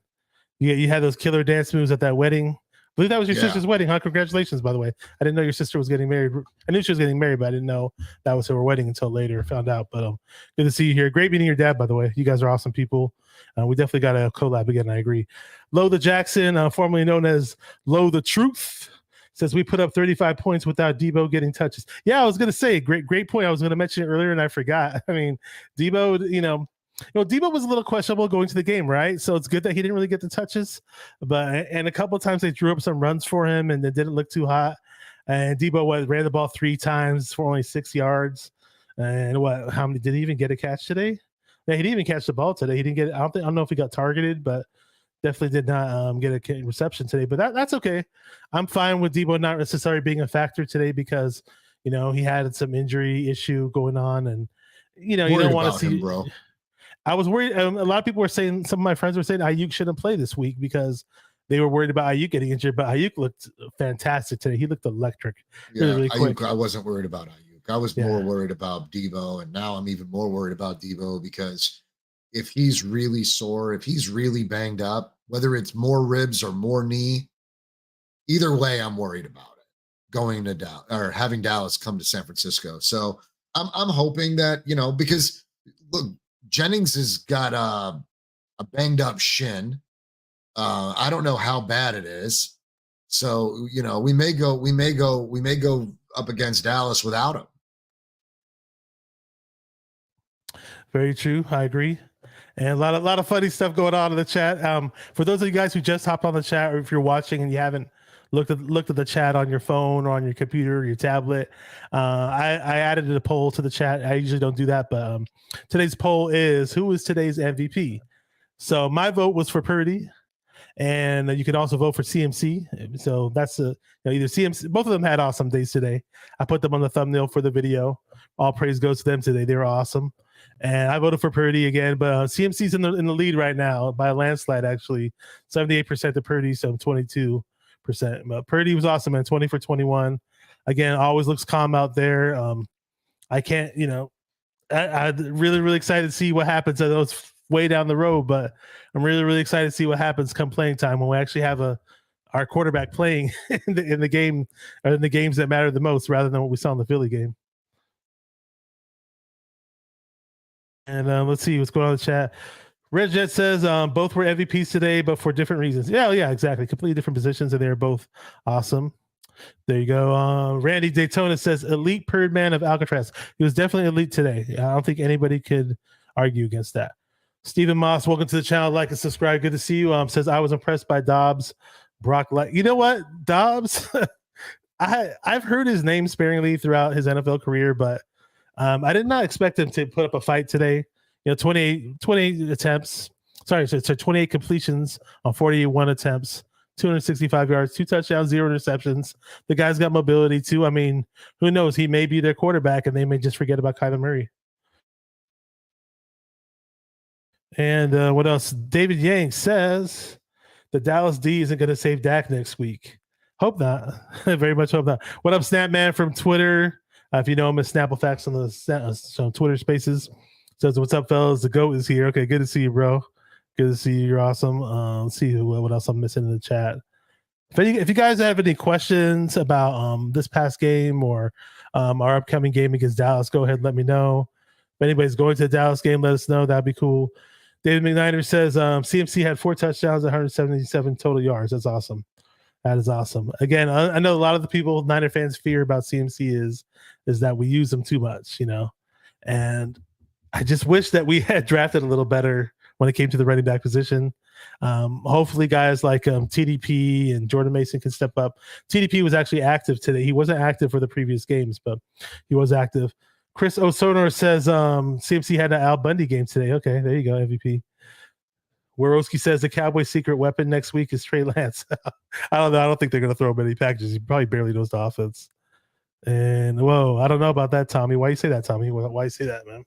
You had those killer dance moves at that wedding. I believe that was your sister's wedding, huh? Congratulations, by the way. I didn't know your sister was getting married. I knew she was getting married, but I didn't know that was her wedding until later. Found out, but good to see you here. Great meeting your dad, by the way. You guys are awesome people. We definitely got to collab again. I agree. Lo the Jackson, formerly known as Lo the Truth, says we put up 35 points without Debo getting touches. Yeah, I was going to say, great point. I was going to mention it earlier and I forgot. I mean, Debo, Debo was a little questionable going to the game, right? So it's good that he didn't really get the touches, and a couple of times they drew up some runs for him and it didn't look too hot. And Debo ran the ball 3 times for only 6 yards. And how many did he even get a catch today? Yeah, he didn't even catch the ball today. He didn't get. I don't know if he got targeted, but definitely did not get a reception today. But that's okay. I'm fine with Debo not necessarily being a factor today because he had some injury issue going on, and you don't want to see him, bro. I was worried. A lot of people were saying, some of my friends were saying Ayuk shouldn't play this week because they were worried about Ayuk getting injured. But Ayuk looked fantastic today. He looked electric. Yeah, really quick. Ayuk, I wasn't worried about Ayuk. I was more worried about Debo, and now I'm even more worried about Debo because if he's really sore, if he's really banged up, whether it's more ribs or more knee, either way, I'm worried about it going to Dallas or having Dallas come to San Francisco. So I'm hoping that, because look, Jennings has got a banged up shin. I don't know how bad it is. So, we may go up against Dallas without him. Very true. I agree. And a lot of funny stuff going on in the chat. For those of you guys who just hopped on the chat, or if you're watching and you haven't looked at the chat on your phone or on your computer or your tablet, I added a poll to the chat. I usually don't do that, but today's poll is, who is today's MVP? So my vote was for Purdy, and you can also vote for CMC. So that's either CMC. Both of them had awesome days today. I put them on the thumbnail for the video. All praise goes to them today. They were awesome. And I voted for Purdy again, but CMC's in the lead right now by a landslide, actually. 78% to Purdy, so 22%. But Purdy was awesome, man. 20 for 21. Again, always looks calm out there. I can't, I'm really, really excited to see what happens. I know it's way down the road, but I'm really, really excited to see what happens come playing time when we actually have our quarterback playing in the game, or in the games that matter the most, rather than what we saw in the Philly game. And let's see what's going on in the chat. Red Jet says both were MVPs today, but for different reasons. Yeah, exactly. Completely different positions, and they're both awesome. There you go. Randy Daytona says elite Purdman of Alcatraz. He was definitely elite today. I don't think anybody could argue against that. Stephen Moss, welcome to the channel. Like and subscribe. Good to see you. Says I was impressed by Dobbs. Brock, you know what, Dobbs? I've heard his name sparingly throughout his NFL career, but I did not expect him to put up a fight today. 28 attempts. Sorry, so 28 completions on 41 attempts, 265 yards, 2 touchdowns, 0 interceptions. The guy's got mobility too. I mean, who knows? He may be their quarterback, and they may just forget about Kyler Murray. And what else? David Yang says the Dallas D isn't going to save Dak next week. Hope not. Very much hope not. What up, Snapman from Twitter? If you know him as Snapple Facts on the Twitter Spaces, says, "What's up, fellas? The GOAT is here." Okay, good to see you, bro. Good to see you. You're awesome. Let's see what else I'm missing in the chat. If you guys have any questions about this past game or our upcoming game against Dallas, go ahead and let me know. If anybody's going to the Dallas game, let us know. That'd be cool. David McNider says CMC had 4 touchdowns, 177 total yards. That's awesome. That is awesome. Again, I know a lot of the people Niner fans fear about CMC is that we use him too much, and I just wish that we had drafted a little better when it came to the running back position. Hopefully guys like TDP and Jordan Mason can step up. TDP was actually active today. He wasn't active for the previous games, but he was active. Chris O'Sonor says CMC had an Al Bundy game today. Okay, there you go, MVP. Worowski says the Cowboys' secret weapon next week is Trey Lance. I don't know. I don't think they're going to throw many packages. He probably barely knows the offense. And, whoa, I don't know about that, Tommy. Why you say that, Tommy? Why you say that, man?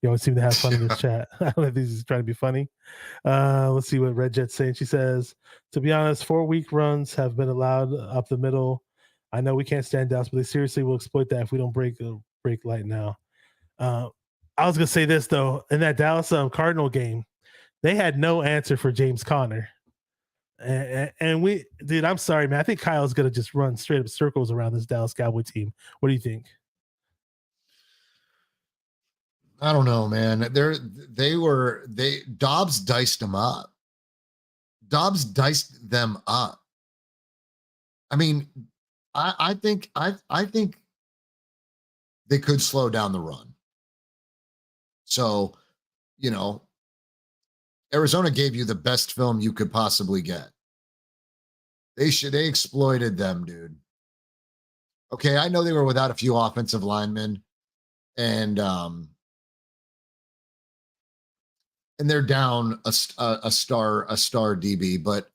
You always seem to have fun in this chat. I don't know if he's trying to be funny. Let's see what Red Jet's saying. She says, to be honest, 4 week runs have been allowed up the middle. I know we can't stand Dallas, but they seriously will exploit that if we don't break light now. I was going to say this, though. In that Dallas Cardinal game, they had no answer for James Conner. And dude, I'm sorry, man. I think Kyle's going to just run straight up circles around this Dallas Cowboy team. What do you think? I don't know, man. Dobbs diced them up. Dobbs diced them up. I mean, I think they could slow down the run. So, Arizona gave you the best film you could possibly get. They exploited them, dude. Okay, I know they were without a few offensive linemen, and they're down a star DB, but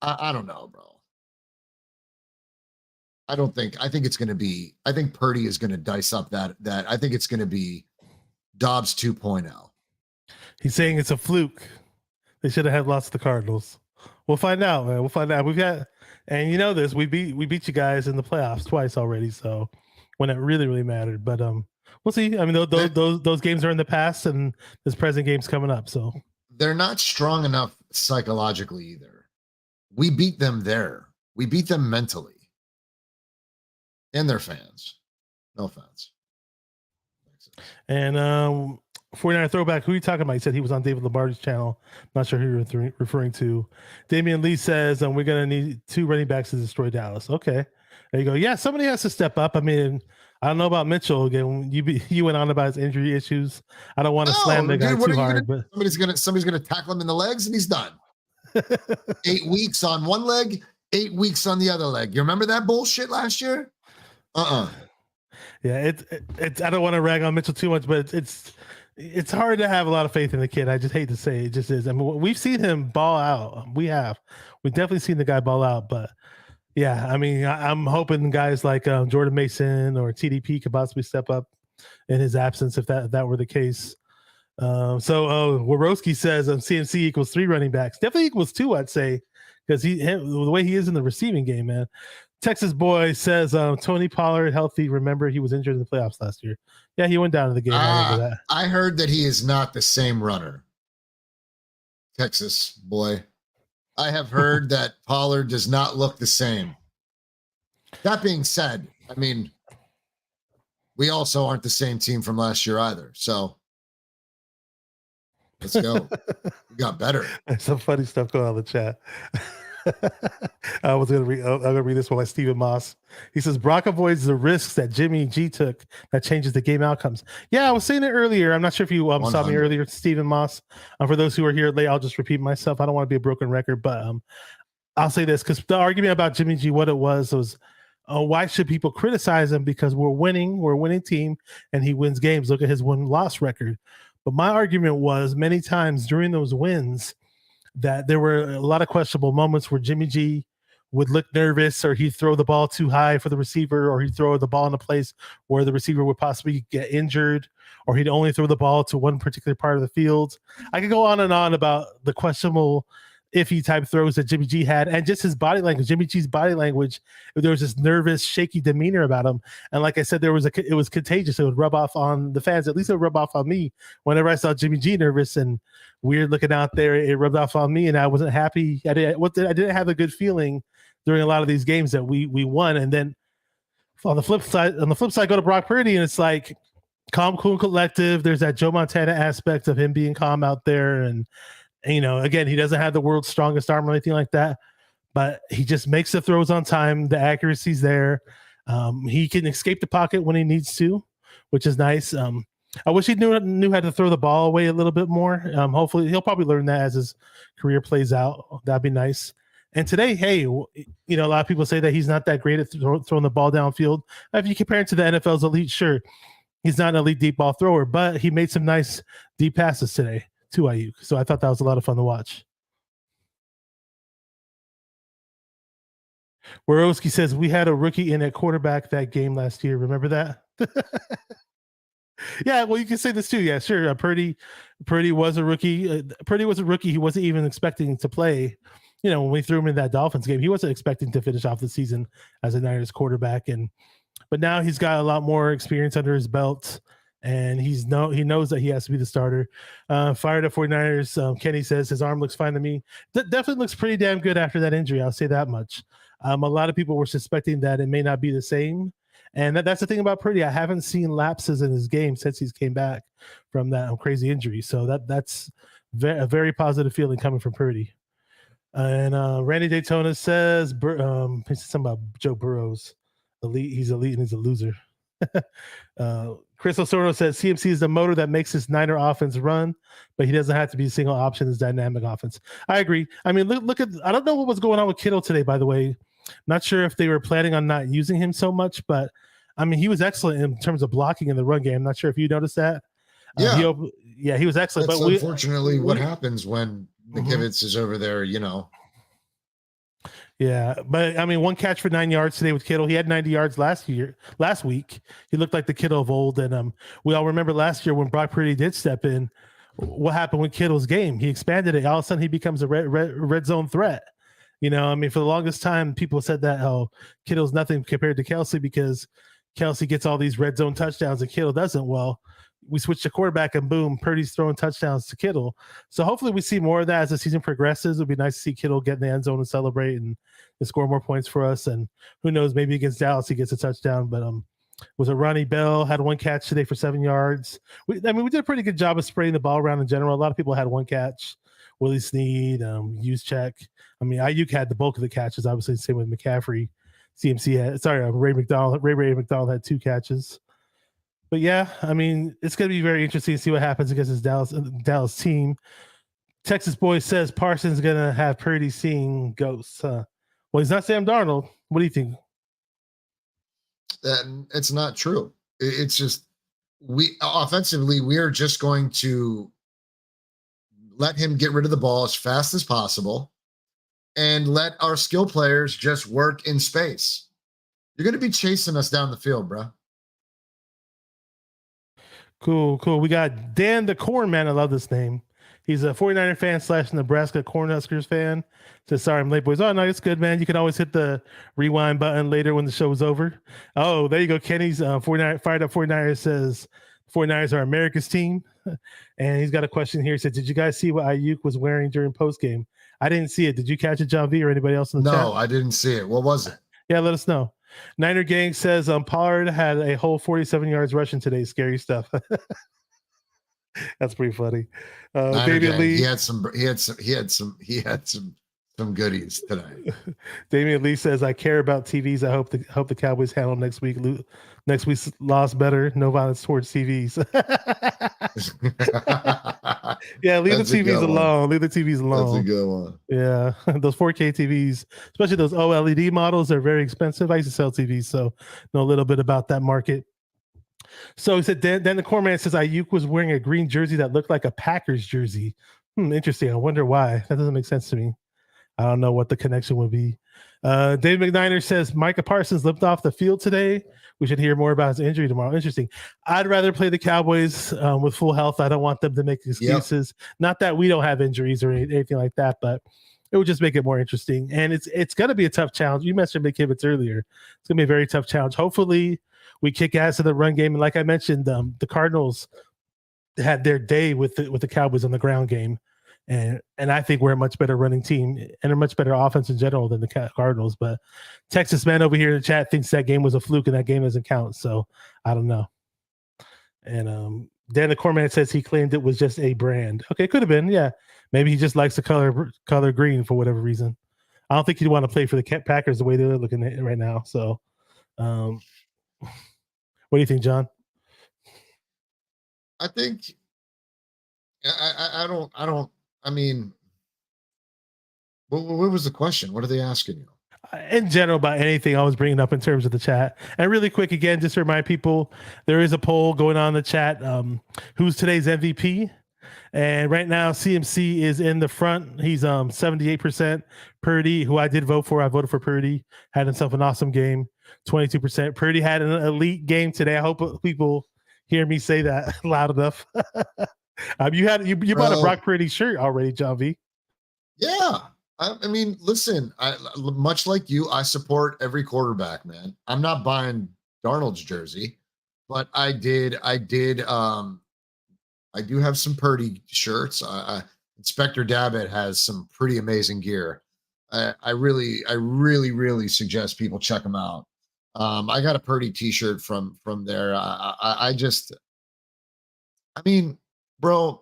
I don't know, bro. I think it's going to be. I think Purdy is going to dice up that. I think it's going to be Dobbs 2.0. He's saying it's a fluke. They should have had lots of the Cardinals. We'll find out, man. We'll find out. We've got, and you know this. We beat you guys in the playoffs twice already. So when it really, really mattered, but we'll see. I mean, those games are in the past, and this present game's coming up. So they're not strong enough psychologically either. We beat them there. We beat them mentally, and their fans. No offense. And 49 throwback, who are you talking about? He said he was on David Lombardi's channel. Not sure who you're referring to. Damian Lee says, we're going to need 2 running backs to destroy Dallas. Okay. There you go. Yeah, somebody has to step up. I mean, I don't know about Mitchell. Again, you went on about his injury issues. I don't want to slam the guy too hard. But somebody's gonna tackle him in the legs, and he's done. 8 weeks on one leg, 8 weeks on the other leg. You remember that bullshit last year? Yeah, it's. I don't want to rag on Mitchell too much, but it's hard to have a lot of faith in the kid. I just hate to say it just is. I mean, we've seen him ball out. We've definitely seen the guy ball out. But yeah, I mean, I'm hoping guys like Jordan Mason or TDP could possibly step up in his absence if that were the case. Worowski says CMC equals 3 running backs. Definitely equals 2, I'd say, because the way he is in the receiving game, man. Texas boy says Tony Pollard healthy. Remember, he was injured in the playoffs last year. Yeah, he went down to the game. I remember that. I heard that he is not the same runner. Texas boy. I have heard that Pollard does not look the same. That being said, I mean, we also aren't the same team from last year either. So let's go. We got better. There's some funny stuff going on in the chat. I'm gonna read this one by Stephen Moss. He says Brock avoids the risks that Jimmy G took that changes the game outcomes. Yeah, I was saying it earlier. I'm not sure if you saw me earlier, Stephen Moss. For those who are here late, I'll just repeat myself. I don't want to be a broken record, but I'll say this because the argument about Jimmy G, what it was why should people criticize him? Because we're a winning team, and he wins games. Look at his win-loss record. But my argument was many times during those wins, that there were a lot of questionable moments where Jimmy G would look nervous, or he'd throw the ball too high for the receiver, or he'd throw the ball in a place where the receiver would possibly get injured, or he'd only throw the ball to one particular part of the field. I could go on and on about the questionable iffy type throws that Jimmy G had, and just his body language. Jimmy G's body language, there was this nervous, shaky demeanor about him. And like I said, it was contagious. It would rub off on the fans. At least it would rub off on me. Whenever I saw Jimmy G nervous and weird looking out there, it rubbed off on me, and I wasn't happy. I didn't have a good feeling during a lot of these games that we won. And then on the flip side, go to Brock Purdy, and it's like calm, cool, and collective. There's that Joe Montana aspect of him being calm out there, and again, he doesn't have the world's strongest arm or anything like that, but he just makes the throws on time. The accuracy's there. He can escape the pocket when he needs to, which is nice. I wish he knew how to throw the ball away a little bit more. Hopefully, he'll probably learn that as his career plays out. That'd be nice. And today, hey, a lot of people say that he's not that great at throwing the ball downfield. If you compare it to the NFL's elite, sure, he's not an elite deep ball thrower, but he made some nice deep passes today to Ayuk. So I thought that was a lot of fun to watch. Worowski says, we had a rookie in at quarterback that game last year. Remember that? Yeah, well, you can say this too. Yeah, sure. Purdy was a rookie. Purdy was a rookie. He wasn't even expecting to play. When we threw him in that Dolphins game, he wasn't expecting to finish off the season as a Niners quarterback. But now he's got a lot more experience under his belt, and he knows that he has to be the starter. Fired up 49ers. Kenny says his arm looks fine to me. Definitely looks pretty damn good after that injury. I'll say that much. A lot of people were suspecting that it may not be the same. And that's the thing about Purdy. I haven't seen lapses in his game since he's came back from that crazy injury. So that's a very positive feeling coming from Purdy. And Randy Daytona says something about Joe Burrow's elite. He's elite and he's a loser. Chris Osorno says CMC is the motor that makes this Niner offense run, but he doesn't have to be a single option. It's dynamic offense. I agree. I mean, look at. I don't know what was going on with Kittle today. By the way, not sure if they were planning on not using him so much, but I mean, he was excellent in terms of blocking in the run game. I'm not sure if you noticed that. Yeah, he was excellent. That's but unfortunately what happens when McKivitz is over there. Yeah, but I mean, one catch for 9 yards today with Kittle. He had 90 yards last week. He looked like the Kittle of old. And we all remember last year when Brock Purdy did step in, what happened with Kittle's game? He expanded it. All of a sudden, he becomes a red zone threat. I mean, for the longest time, people said that Kittle's nothing compared to Kelsey because Kelsey gets all these red zone touchdowns and Kittle doesn't. Well, we switched the quarterback and boom, Purdy's throwing touchdowns to Kittle. So hopefully we see more of that as the season progresses. It'll be nice to see Kittle get in the end zone and celebrate and score more points for us. And who knows, maybe against Dallas he gets a touchdown. But was it Ronnie Bell had one catch today for 7 yards. We did a pretty good job of spreading the ball around in general. A lot of people had one catch. Willie Snead, Juszczyk. I mean, Ayuk had the bulk of the catches. Obviously, the same with McCaffrey. CMC had Ray McDonald had 2 catches. But yeah, I mean, it's going to be very interesting to see what happens against this Dallas team. Texas Boy says Parsons going to have Purdy seeing ghosts. Well, he's not Sam Darnold. What do you think? It's not true. It's just we are just going to let him get rid of the ball as fast as possible and let our skill players just work in space. You're going to be chasing us down the field, bro. Cool. We got Dan the Corn Man. I love this name. He's a 49er fan / Nebraska Cornhuskers fan. Says, sorry, I'm late, boys. Oh, no, it's good, man. You can always hit the rewind button later when the show's over. Oh, there you go. Kenny's 49 fired up 49ers says 49ers are America's team. And he's got a question here. He said, did you guys see what Ayuk was wearing during postgame? I didn't see it. Did you catch it, John V, or anybody else in the chat? No, I didn't see it. What was it? Yeah, let us know. Niner Gang says Pollard had a whole 47 yards rushing today. Scary stuff. That's pretty funny. Damian Lee. He had some goodies today. Damian Lee says, I care about TVs. I hope the Cowboys handle next week's loss better. No violence towards TVs. Yeah, leave the TVs alone. Leave the TVs alone. That's a good one. Yeah, those 4K TVs, especially those OLED models, are very expensive. I used to sell TVs, so know a little bit about that market. So he said, Dan the Corman says Ayuk was wearing a green jersey that looked like a Packers jersey. Interesting. I wonder why. That doesn't make sense to me. I don't know what the connection would be. Dave McNiner says Micah Parsons limped off the field today. We should hear more about his injury tomorrow. Interesting. I'd rather play the Cowboys with full health. I don't want them to make excuses. Yep. Not that we don't have injuries or anything like that, but it would just make it more interesting. And it's going to be a tough challenge. You mentioned McKivitz earlier. It's going to be a very tough challenge. Hopefully, we kick ass in the run game. And like I mentioned, the Cardinals had their day with the Cowboys on the ground game. And I think we're a much better running team and a much better offense in general than the Cardinals. But Texas man over here in the chat thinks that game was a fluke and that game doesn't count. So I don't know. And Dan the Corman says he claimed it was just a brand. Okay, could have been. Yeah, maybe he just likes the color green for whatever reason. I don't think he'd want to play for the Packers the way they're looking at it right now. So, what do you think, John? I think I don't. I mean, what was the question? What are they asking you? In general, about anything I was bringing up in terms of the chat. And really quick, again, just to remind people, there is a poll going on in the chat. Who's today's MVP? And right now, CMC is in the front. He's 78%. Purdy, who I did vote for, I voted for Purdy, had himself an awesome game, 22%. Purdy had an elite game today. I hope people hear me say that loud enough. You bought a Brock Purdy shirt already, John V. Yeah. I mean, listen, much like you, I support every quarterback, man. I'm not buying Darnold's jersey, but I do have some Purdy shirts. Inspector Dabbit has some pretty amazing gear. I really suggest people check them out. I got a Purdy t-shirt from there. I mean, bro,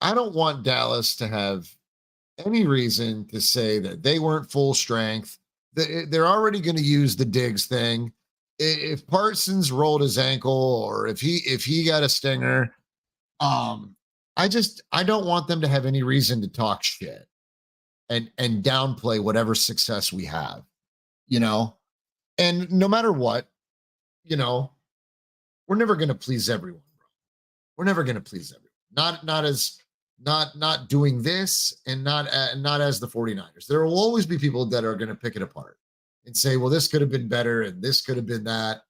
I don't want Dallas to have any reason to say that they weren't full strength. They're already going to use the Diggs thing. If Parsons rolled his ankle or if he got a stinger, I don't want them to have any reason to talk shit and downplay whatever success we have, and no matter what, we're never going to please everyone, bro. We're never going to please everyone. Not doing this and not as the 49ers. There will always be people that are going to pick it apart and say, well, this could have been better and this could have been that.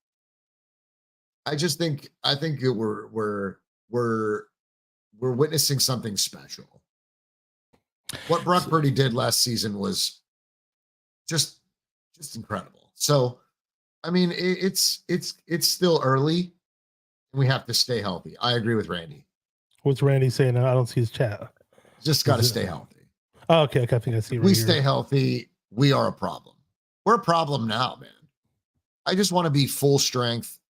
I think we're witnessing something special. What Brock Purdy did last season was just incredible. So, I mean, it's still early and we have to stay healthy. I agree with Randy. What's Randy saying? I don't see his chat. Just got to stay healthy. Oh, okay. I think I see. We stay healthy. We are a problem. We're a problem now, man. I just want to be full strength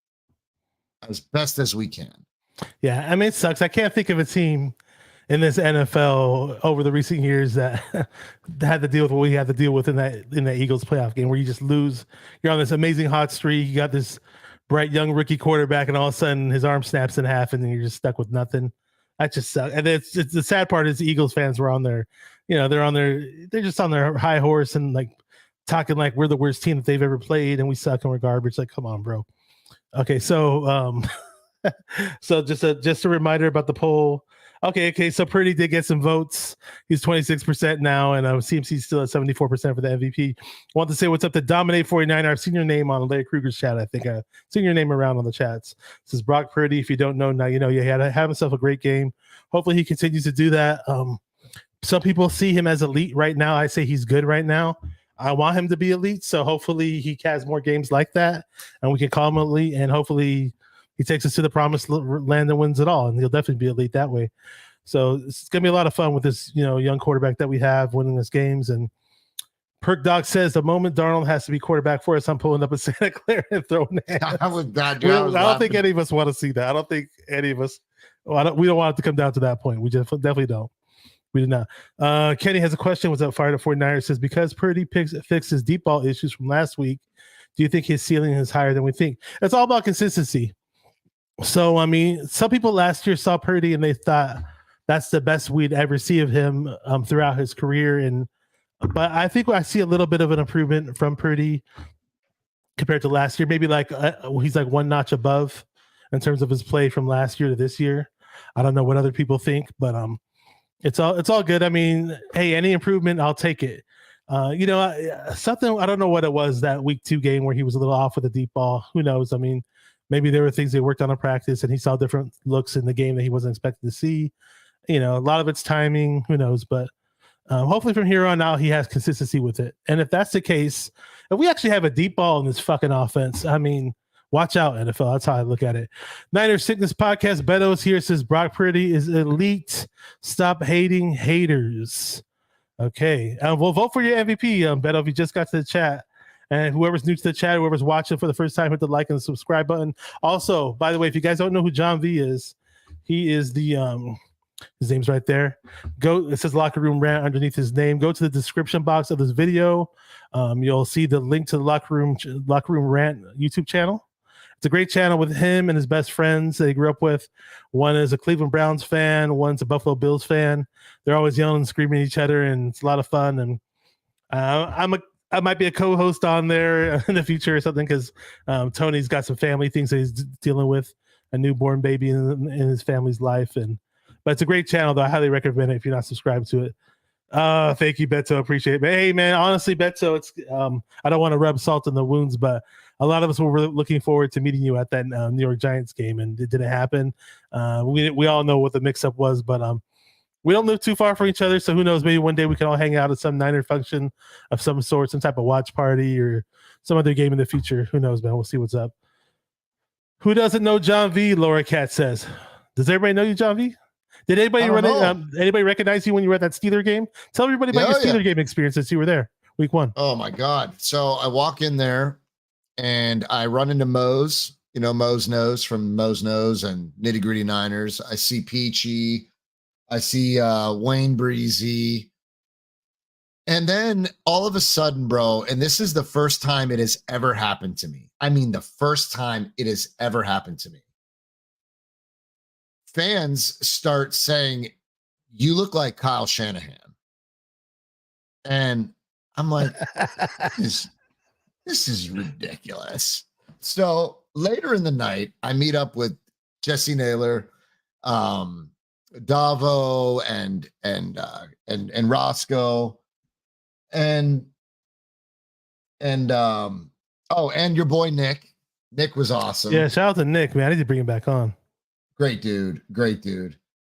as best as we can. Yeah, I mean, it sucks. I can't think of a team in this NFL over the recent years that had to deal with what we had to deal with in that Eagles playoff game, where you just lose. You're on this amazing hot streak. You got this bright young rookie quarterback, and all of a sudden his arm snaps in half, and then you're just stuck with nothing. That just sucks. And it's the sad part is the Eagles fans were on their, they're just on their high horse and like talking like we're the worst team that they've ever played and we suck and we're garbage. Like, come on, bro. Okay, so so just a reminder about the poll. Okay. So Purdy did get some votes. He's 26% now, and CMC's still at 74% for the MVP. I want to say what's up to Dominate 49. I've seen your name on Larry Kruger's chat. I think I've seen your name around on the chats. This is Brock Purdy. If you don't know, now you know. He had to have himself a great game. Hopefully he continues to do that. Some people see him as elite right now. I say he's good right now. I want him to be elite, so hopefully he has more games like that, and we can call him elite, and hopefully he takes us to the promised land and wins it all, and he'll definitely be elite that way. So it's gonna be a lot of fun with this, young quarterback that we have winning us games. And Perk Dog says the moment Darnold has to be quarterback for us, I'm pulling up a Santa Clara and throwing hands. I don't think any of us want to see that. I don't think any of us. Well, we don't want it to come down to that point. We just definitely don't. We did not. Kenny has a question. What's up, Fire to 49ers? Says, because Purdy fixed his deep ball issues from last week, do you think his ceiling is higher than we think? It's all about consistency. So, I mean, some people last year saw Purdy and they thought that's the best we'd ever see of him throughout his career. But I think I see a little bit of an improvement from Purdy compared to last year. Maybe he's like one notch above in terms of his play from last year to this year. I don't know what other people think, but It's all good. I mean, hey, any improvement, I'll take it. Something, I don't know what it was that week 2 game where he was a little off with the deep ball. Who knows? I mean, maybe there were things they worked on in practice and he saw different looks in the game that he wasn't expected to see. A lot of it's timing. Who knows? But hopefully from here on out, he has consistency with it. And if that's the case, if we actually have a deep ball in this fucking offense, I mean, watch out, NFL. That's how I look at it. Niners Sickness Podcast. Beto's here, says Brock Purdy is elite. Stop hating haters. Okay. We'll vote for your MVP, Beto, if you just got to the chat. And whoever's new to the chat, whoever's watching for the first time, hit the like and the subscribe button. Also, by the way, if you guys don't know who John V is, he is the his name's right there. It says Locker Room Rant underneath his name. Go to the description box of this video. You'll see the link to the Locker Room Rant YouTube channel. It's a great channel with him and his best friends that he grew up with. One is a Cleveland Browns fan. One's a Buffalo Bills fan. They're always yelling and screaming at each other, and it's a lot of fun. And I might be a co-host on there in the future or something because Tony's got some family things that he's dealing with, a newborn baby in his family's life. But it's a great channel, though. I highly recommend it if you're not subscribed to it. Thank you, Beto. Appreciate it. But hey, man, honestly, Beto, it's I don't want to rub salt in the wounds, but a lot of us were really looking forward to meeting you at that New York Giants game, and it didn't happen. We all know what the mix-up was, but we don't live too far from each other, so who knows? Maybe one day we can all hang out at some Niner function of some sort, some type of watch party or some other game in the future. Who knows, man? We'll see what's up. Who doesn't know John V? Laura Cat says. Does everybody know you, John V? Did anybody anybody recognize you when you were at that Steeler game? Tell everybody about your Steeler game experience since you were there week 1. Oh my God. So I walk in there and I run into Mose, Mose Knows from Mose Knows and Nitty Gritty Niners. I see Peachy. I see Wayne Breezy. And then all of a sudden, bro, and this is the first time it has ever happened to me. I mean, the first time it has ever happened to me. Fans start saying, "You look like Kyle Shanahan." And I'm like, this is ridiculous. So later in the night, I meet up with Jesse Naylor, Davo, and Roscoe, and your boy Nick. Nick was awesome. Yeah, shout out to Nick, man. I need to bring him back on. Great dude.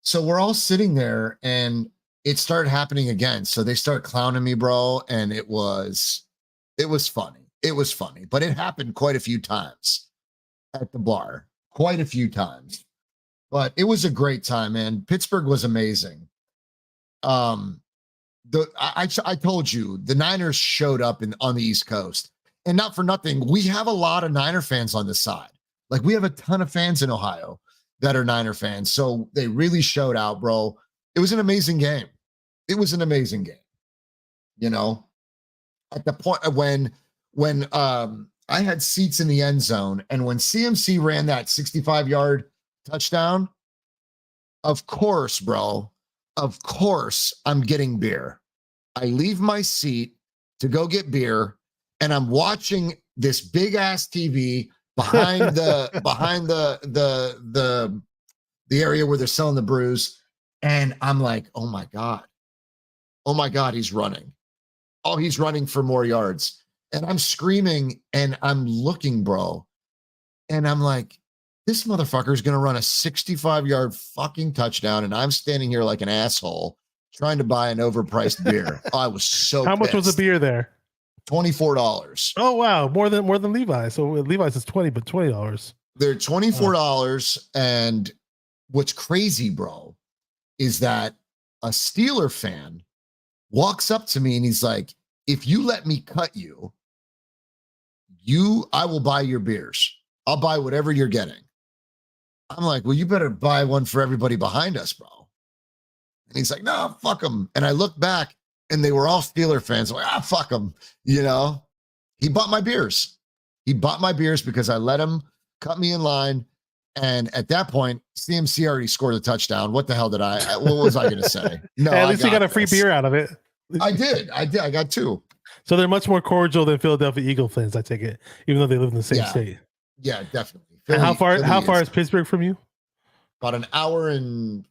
So we're all sitting there and it started happening again. So they start clowning me, bro. And it was funny. It was funny, but it happened quite a few times at the bar, quite a few times, but it was a great time, man. Pittsburgh was amazing. I told you the Niners showed up on the East Coast, and not for nothing. We have a lot of Niner fans on this side. Like we have a ton of fans in Ohio that are Niner fans. So they really showed out, bro. It was an amazing game. At the point of when I had seats in the end zone and when CMC ran that 65-yard touchdown, of course, bro, I'm getting beer. I leave my seat to go get beer and I'm watching this big ass TV behind the area where they're selling the brews. And I'm like, oh my God, he's running. Oh, he's running for more yards. And I'm screaming and I'm looking, bro. And I'm like, this motherfucker is going to run a 65-yard fucking touchdown. And I'm standing here like an asshole trying to buy an overpriced beer. I was so How much was the beer there? $24. Oh wow, more than Levi's. So Levi's is $20, but $20. They're $24. And what's crazy, bro, is that a Steeler fan walks up to me and he's like, "If you let me cut you, I will buy your beers. I'll buy whatever you're getting." I'm like, "Well, you better buy one for everybody behind us, bro." And he's like, "No, fuck them." And I look back and they were all Steeler fans. I'm like, fuck them. He bought my beers. Because I let him cut me in line. And at that point, CMC already scored a touchdown. What the hell what was I going to say? No, at least you got a free beer out of it. I did. I got 2. So they're much more cordial than Philadelphia Eagle fans, I take it, even though they live in the same state. Yeah, definitely. And how far is Pittsburgh from you? About an hour and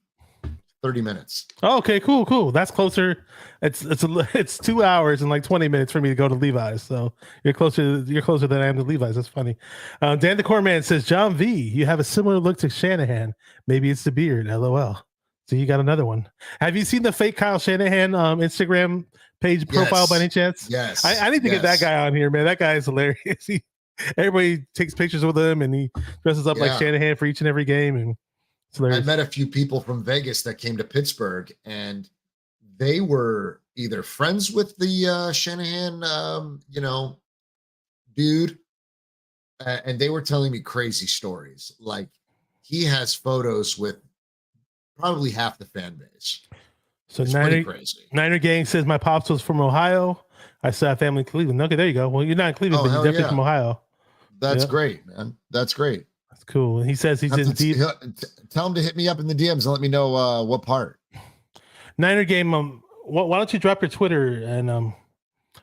30 minutes. Oh, okay, cool. That's closer. It's 2 hours and like 20 minutes for me to go to Levi's. So you're closer than I am to Levi's. That's funny. Dan the Corman says, John V, you have a similar look to Shanahan. Maybe it's the beard. LOL. So you got another one. Have you seen the fake Kyle Shanahan Instagram page profile by any chance? Yes. I need to get that guy on here, man. That guy is hilarious. Everybody takes pictures with him and he dresses up like Shanahan for each and every game. And I met a few people from Vegas that came to Pittsburgh, and they were either friends with the Shanahan, dude, and they were telling me crazy stories. Like, he has photos with probably half the fan base. So Niner Gang says my pops was from Ohio. I still have family in Cleveland. Okay, there you go. Well, you're not in Cleveland, but you're definitely from Ohio. That's great, man. That's great. That's cool. And he says he's in deep. Tell him to hit me up in the DMs and let me know what part. Niner Game. Why don't you drop your Twitter and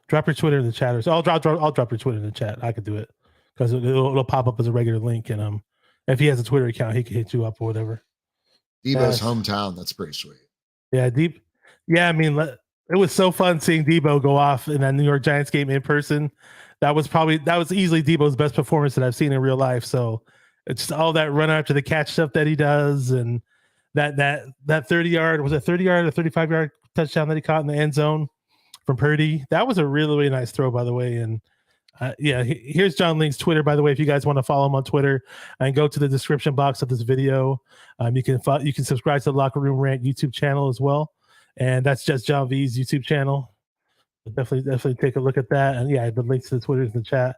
drop your Twitter in the chat? Or so I'll drop your Twitter in the chat. I could do it because it'll pop up as a regular link. And if he has a Twitter account, he can hit you up or whatever. Debo's hometown. That's pretty sweet. Yeah, Deep. Yeah, I mean, it was so fun seeing Debo go off in that New York Giants game in person. That was easily Debo's best performance that I've seen in real life. So it's just all that run after the catch stuff that he does, and that 30-yard, was it 30-yard or 35-yard touchdown that he caught in the end zone from Purdy. That was a really, really nice throw, by the way. And here's John Link's Twitter, by the way. If you guys want to follow him on Twitter, and go to the description box of this video, you can subscribe to the Locker Room Rant YouTube channel as well, and that's just John V's YouTube channel. Definitely take a look at that. And the links to the Twitter is in the chat.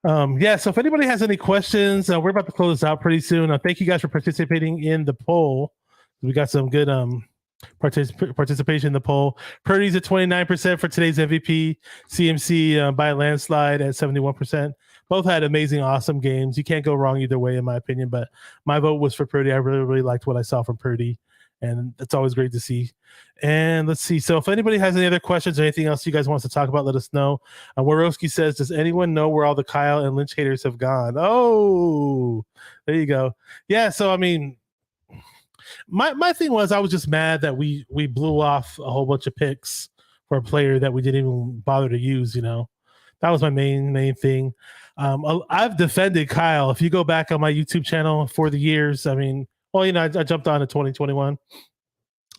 So if anybody has any questions, we're about to close this out pretty soon. Thank you guys for participating in the poll. We got some good participation in the poll. Purdy's at 29% for today's MVP. CMC by a landslide at 71%. Both had amazing, awesome games. You can't go wrong either way, in my opinion. But my vote was for Purdy. I really, really liked what I saw from Purdy, and it's always great to see. And let's see. So if anybody has any other questions or anything else you guys want us to talk about, let us know. Warowski says, does anyone know where all the Kyle and Lynch haters have gone? Oh, there you go. Yeah, so I mean, my thing was, I was just mad that we blew off a whole bunch of picks for a player that we didn't even bother to use. That was my main thing. I've defended Kyle. If you go back on my YouTube channel for the years, I mean, I jumped on in 2021.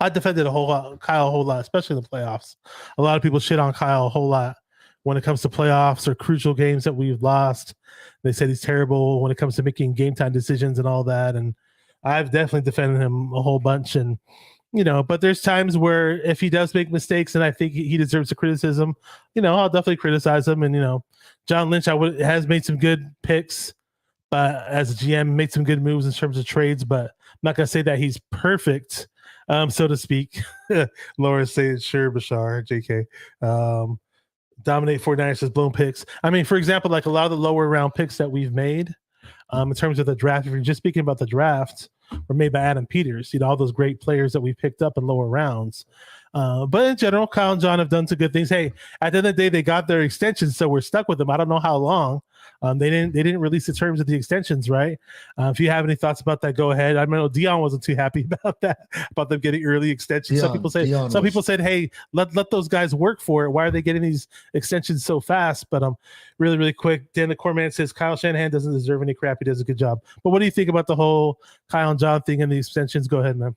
I defended Kyle a whole lot, especially in the playoffs. A lot of people shit on Kyle a whole lot when it comes to playoffs or crucial games that we've lost. They said he's terrible when it comes to making game time decisions and all that. And I've definitely defended him a whole bunch. And, but there's times where if he does make mistakes and I think he deserves the criticism, I'll definitely criticize him. And, John Lynch has made some good picks, but as a GM, made some good moves in terms of trades, but I'm not going to say that he's perfect, so to speak. Laura saying, sure, Bashar, JK. Dominate 49ers says blown picks. I mean, for example, like a lot of the lower round picks that we've made in terms of the draft, if you're just speaking about the draft, were made by Adam Peters, all those great players that we picked up in lower rounds. But in general, Kyle and John have done some good things. Hey, at the end of the day, they got their extensions, so we're stuck with them. I don't know how long. They didn't release the terms of the extensions, right? If you have any thoughts about that, go ahead. I know Dion wasn't too happy about that, about them getting early extensions. Some people said, hey, let those guys work for it. Why are they getting these extensions so fast? But really, really quick, Dan the Corman says Kyle Shanahan doesn't deserve any crap. He does a good job. But what do you think about the whole Kyle and John thing and the extensions? Go ahead, man.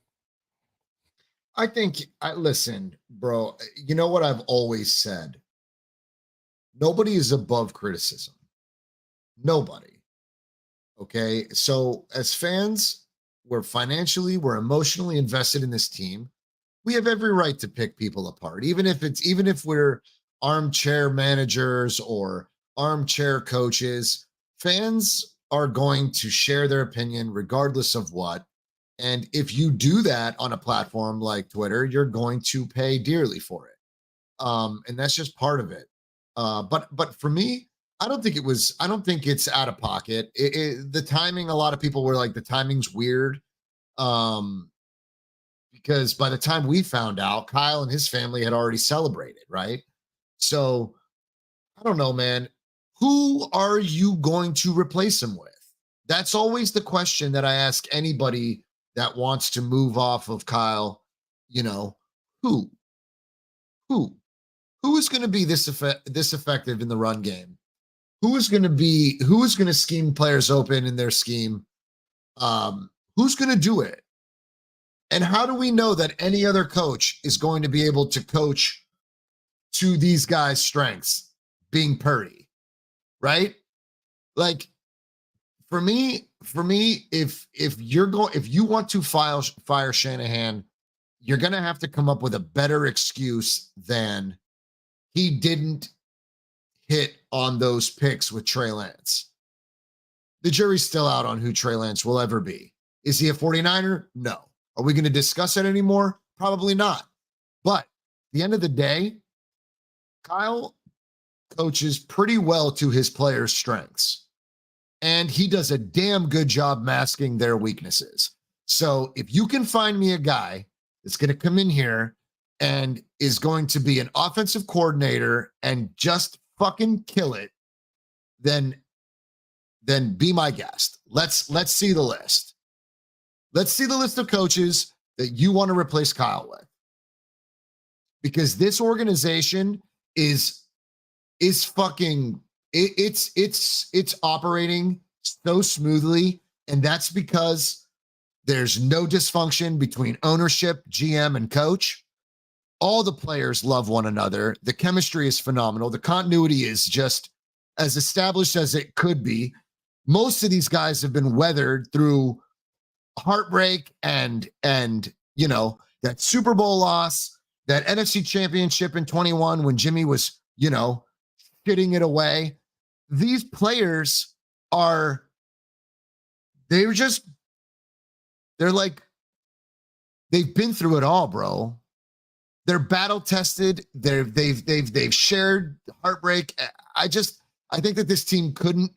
I think, listen, bro, you know what I've always said? Nobody is above criticism. Nobody. Okay. So as fans, we're emotionally invested in this team. We have every right to pick people apart, even if we're armchair managers or armchair coaches. Fans are going to share their opinion regardless of what. And if you do that on a platform like Twitter, you're going to pay dearly for it. And that's just part of it. But for me, I don't think it's out of pocket. The timing, a lot of people were like, the timing's weird. Because by the time we found out, Kyle and his family had already celebrated, right? So I don't know, man. Who are you going to replace him with? That's always the question that I ask anybody that wants to move off of Kyle, you know, who is going to be this effective in the run game? Who is going to scheme players open in their scheme? Who's going to do it? And how do we know that any other coach is going to be able to coach to these guys' strengths, being Purdy, right? Like, for me, if you want to fire Shanahan, you're going to have to come up with a better excuse than he didn't hit on those picks with Trey Lance. The jury's still out on who Trey Lance will ever be. Is he a 49er? No. Are we going to discuss it anymore? Probably not. But at the end of the day, Kyle coaches pretty well to his players' strengths. And he does a damn good job masking their weaknesses. So if you can find me a guy that's going to come in here and is going to be an offensive coordinator and just fucking kill it, then be my guest. Let's see the list. Let's see the list of coaches that you want to replace Kyle with. Because this organization is fucking it's operating so smoothly, and that's because there's no dysfunction between ownership, GM, and coach. All the players love one another. The chemistry is phenomenal. The continuity is just as established as it could be. Most of these guys have been weathered through heartbreak and you know, that Super Bowl loss, that NFC Championship in 21 when Jimmy was, you know, shitting it away. These players they've been through it all, bro. They're battle tested. They've shared heartbreak. I think that this team couldn't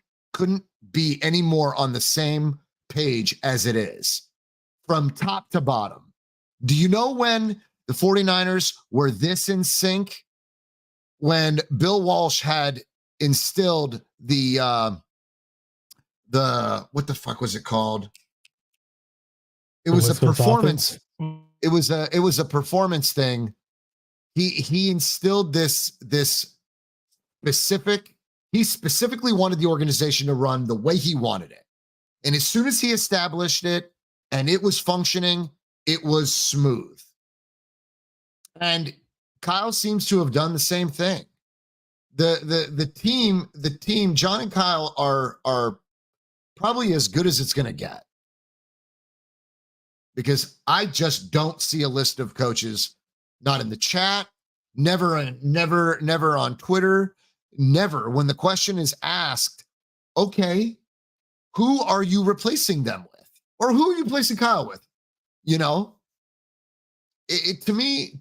be any more on the same page as it is from top to bottom. Do you know when the 49ers were this in sync? When Bill Walsh had instilled the what the fuck was it called? It was a performance. It was a performance thing. He instilled this specific. He specifically wanted the organization to run the way he wanted it. And as soon as he established it and it was functioning, it was smooth. And Kyle seems to have done the same thing. The team, John and Kyle are probably as good as it's going to get. Because I just don't see a list of coaches, not in the chat, never on Twitter, never. When the question is asked, okay, who are you replacing them with? Or who are you replacing Kyle with? You know, to me,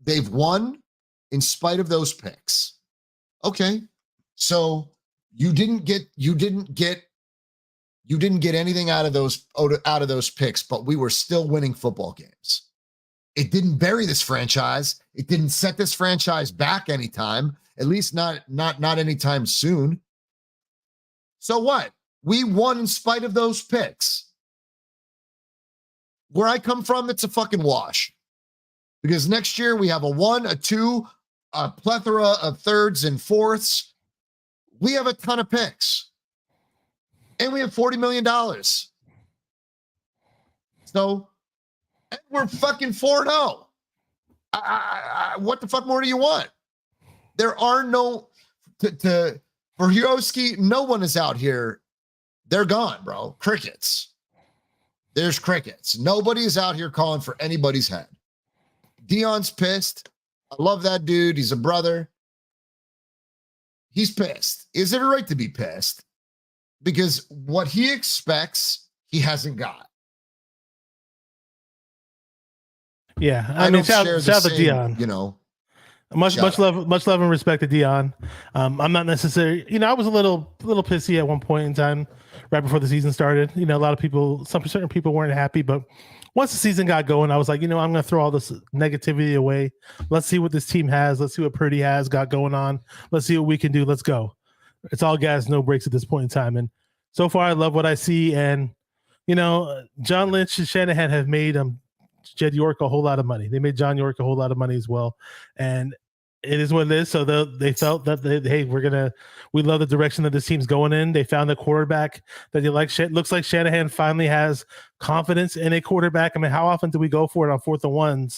they've won in spite of those picks. Okay. So you didn't get anything out of those picks, but we were still winning football games. It didn't bury this franchise. It didn't set this franchise back anytime, at least not anytime soon. So what? We won in spite of those picks. Where I come from, it's a fucking wash. Because next year we have a 1, a 2, a plethora of thirds and fourths. We have a ton of picks. And we have $40 million. So we're fucking 4-0. What the fuck more do you want? There are no for Hiroski, no one is out here. They're gone, bro. Crickets. There's crickets. Nobody is out here calling for anybody's head. Dion's pissed. I love that dude. He's a brother. He's pissed. He has every right to be pissed because what he expects, he hasn't got. Yeah, I mean, shout out to Dion. You know, much love and respect to Dion. I'm not necessarily, I was a little pissy at one point in time, right before the season started. A lot of people, certain people weren't happy, but once the season got going, I was like, I'm going to throw all this negativity away. Let's see what this team has. Let's see what Purdy has got going on. Let's see what we can do. Let's go. It's all gas, no breaks at this point in time. And so far, I love what I see. And John Lynch and Shanahan have made Jed York a whole lot of money. They made John York a whole lot of money as well, and it is what it is. So they felt that we love the direction that this team's going in. They found the quarterback that they like. Looks like Shanahan finally has confidence in a quarterback. I mean, how often do we go for it on 4th and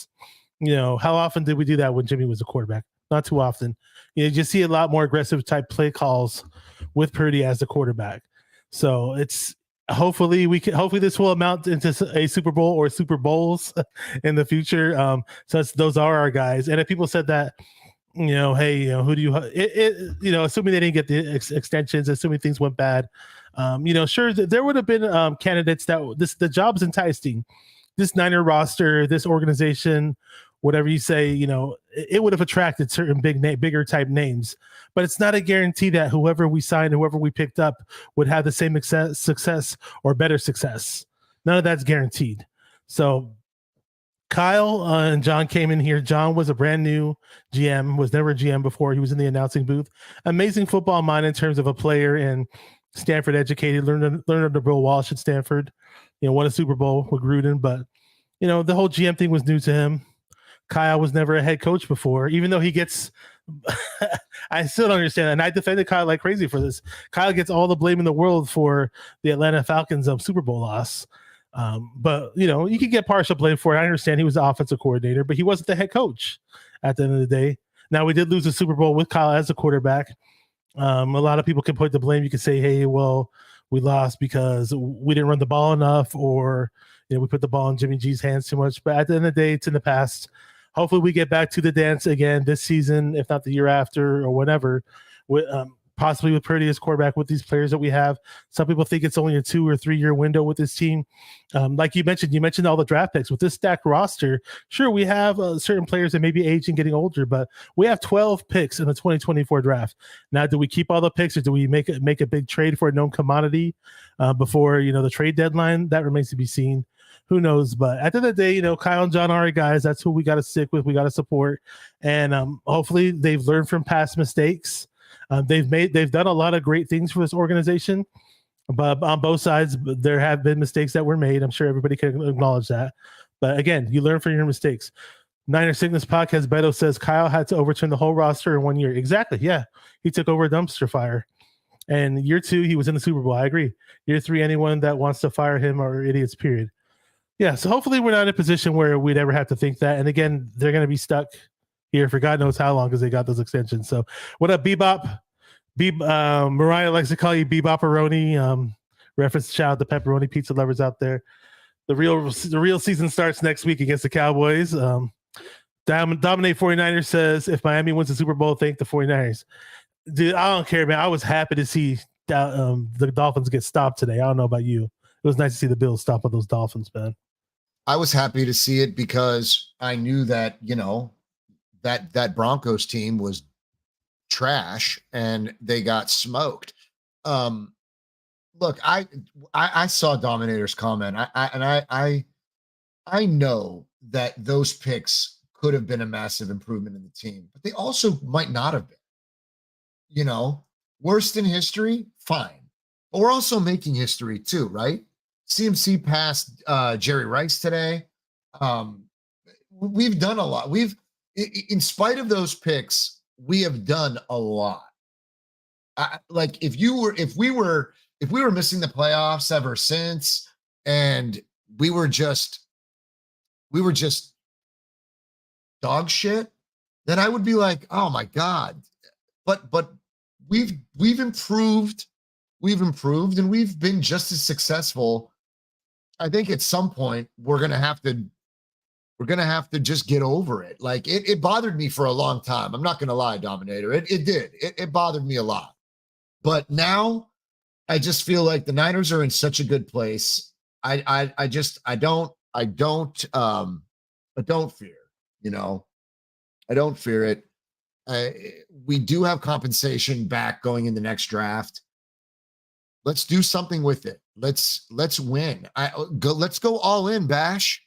1s? How often did we do that when Jimmy was a quarterback? Not too often. You just see a lot more aggressive type play calls with Purdy as the quarterback. So it's hopefully this will amount into a Super Bowl or Super Bowls in the future. Since those are our guys. And if people said that, hey, who do you, assuming they didn't get the extensions, assuming things went bad, sure, there would have been candidates that the job's enticing. This Niner roster, this organization, whatever you say, it would have attracted certain bigger type names, but it's not a guarantee that whoever we signed, whoever we picked up would have the same success or better success. None of that's guaranteed. So Kyle and John came in here. John was a brand new GM, was never a GM before. He was in the announcing booth. Amazing football mind in terms of a player, and Stanford educated, learned under Bill Walsh at Stanford, won a Super Bowl with Gruden, but the whole GM thing was new to him. Kyle was never a head coach before, even though he gets I still don't understand that. And I defended Kyle like crazy for this. Kyle gets all the blame in the world for the Atlanta Falcons Super Bowl loss. But you can get partial blame for it. I understand he was the offensive coordinator, but he wasn't the head coach at the end of the day. Now, we did lose the Super Bowl with Kyle as a quarterback. A lot of people can put the blame. You can say, hey, well, we lost because we didn't run the ball enough, or we put the ball in Jimmy G's hands too much. But at the end of the day, it's in the past. Hopefully we get back to the dance again this season, if not the year after or whatever, with possibly with Purdy as quarterback with these players that we have. Some people think it's only a 2 or 3 year window with this team. Like you mentioned all the draft picks. With this stacked roster, sure, we have certain players that may be aging, getting older, but we have 12 picks in the 2024 draft. Now, do we keep all the picks, or do we make a big trade for a known commodity before the trade deadline? That remains to be seen. Who knows? But at the end of the day, Kyle and John are our guys. That's who we got to stick with. We got to support. And hopefully they've learned from past mistakes. They've done a lot of great things for this organization, but on both sides, there have been mistakes that were made. I'm sure everybody can acknowledge that. But again, you learn from your mistakes. Niner Sickness Podcast, Beto says Kyle had to overturn the whole roster in 1 year. Exactly. Yeah. He took over a dumpster fire. And year 2, he was in the Super Bowl. I agree. Year 3, anyone that wants to fire him are idiots, period. Yeah, so hopefully we're not in a position where we'd ever have to think that. And again, they're going to be stuck here for God knows how long because they got those extensions. So what up, Bebop? Mariah likes to call you Bebop-aroni. Reference, shout out to pepperoni pizza lovers out there. The real season starts next week against the Cowboys. Dominate 49ers says, if Miami wins the Super Bowl, thank the 49ers. Dude, I don't care, man. I was happy to see the Dolphins get stopped today. I don't know about you. It was nice to see the Bills stop on those Dolphins, man. I was happy to see it because I knew that, that Broncos team was trash and they got smoked. Look, I saw Dominator's comment. I know that those picks could have been a massive improvement in the team, but they also might not have been. Worst in history, fine. But we're also making history too, right? CMC passed Jerry Rice today. We've done a lot. In spite of those picks, we have done a lot. If we were missing the playoffs ever since, and we were just dog shit, then I would be like, oh my God. But we've improved, and we've been just as successful. I think at some point we're gonna have to just get over it. Like it bothered me for a long time. I'm not gonna lie, Dominator. It did. It bothered me a lot. But now I just feel like the Niners are in such a good place. I don't fear, I don't fear it. We do have compensation back going in the next draft. Let's do something with it. Let's win. Let's go all in, Bash.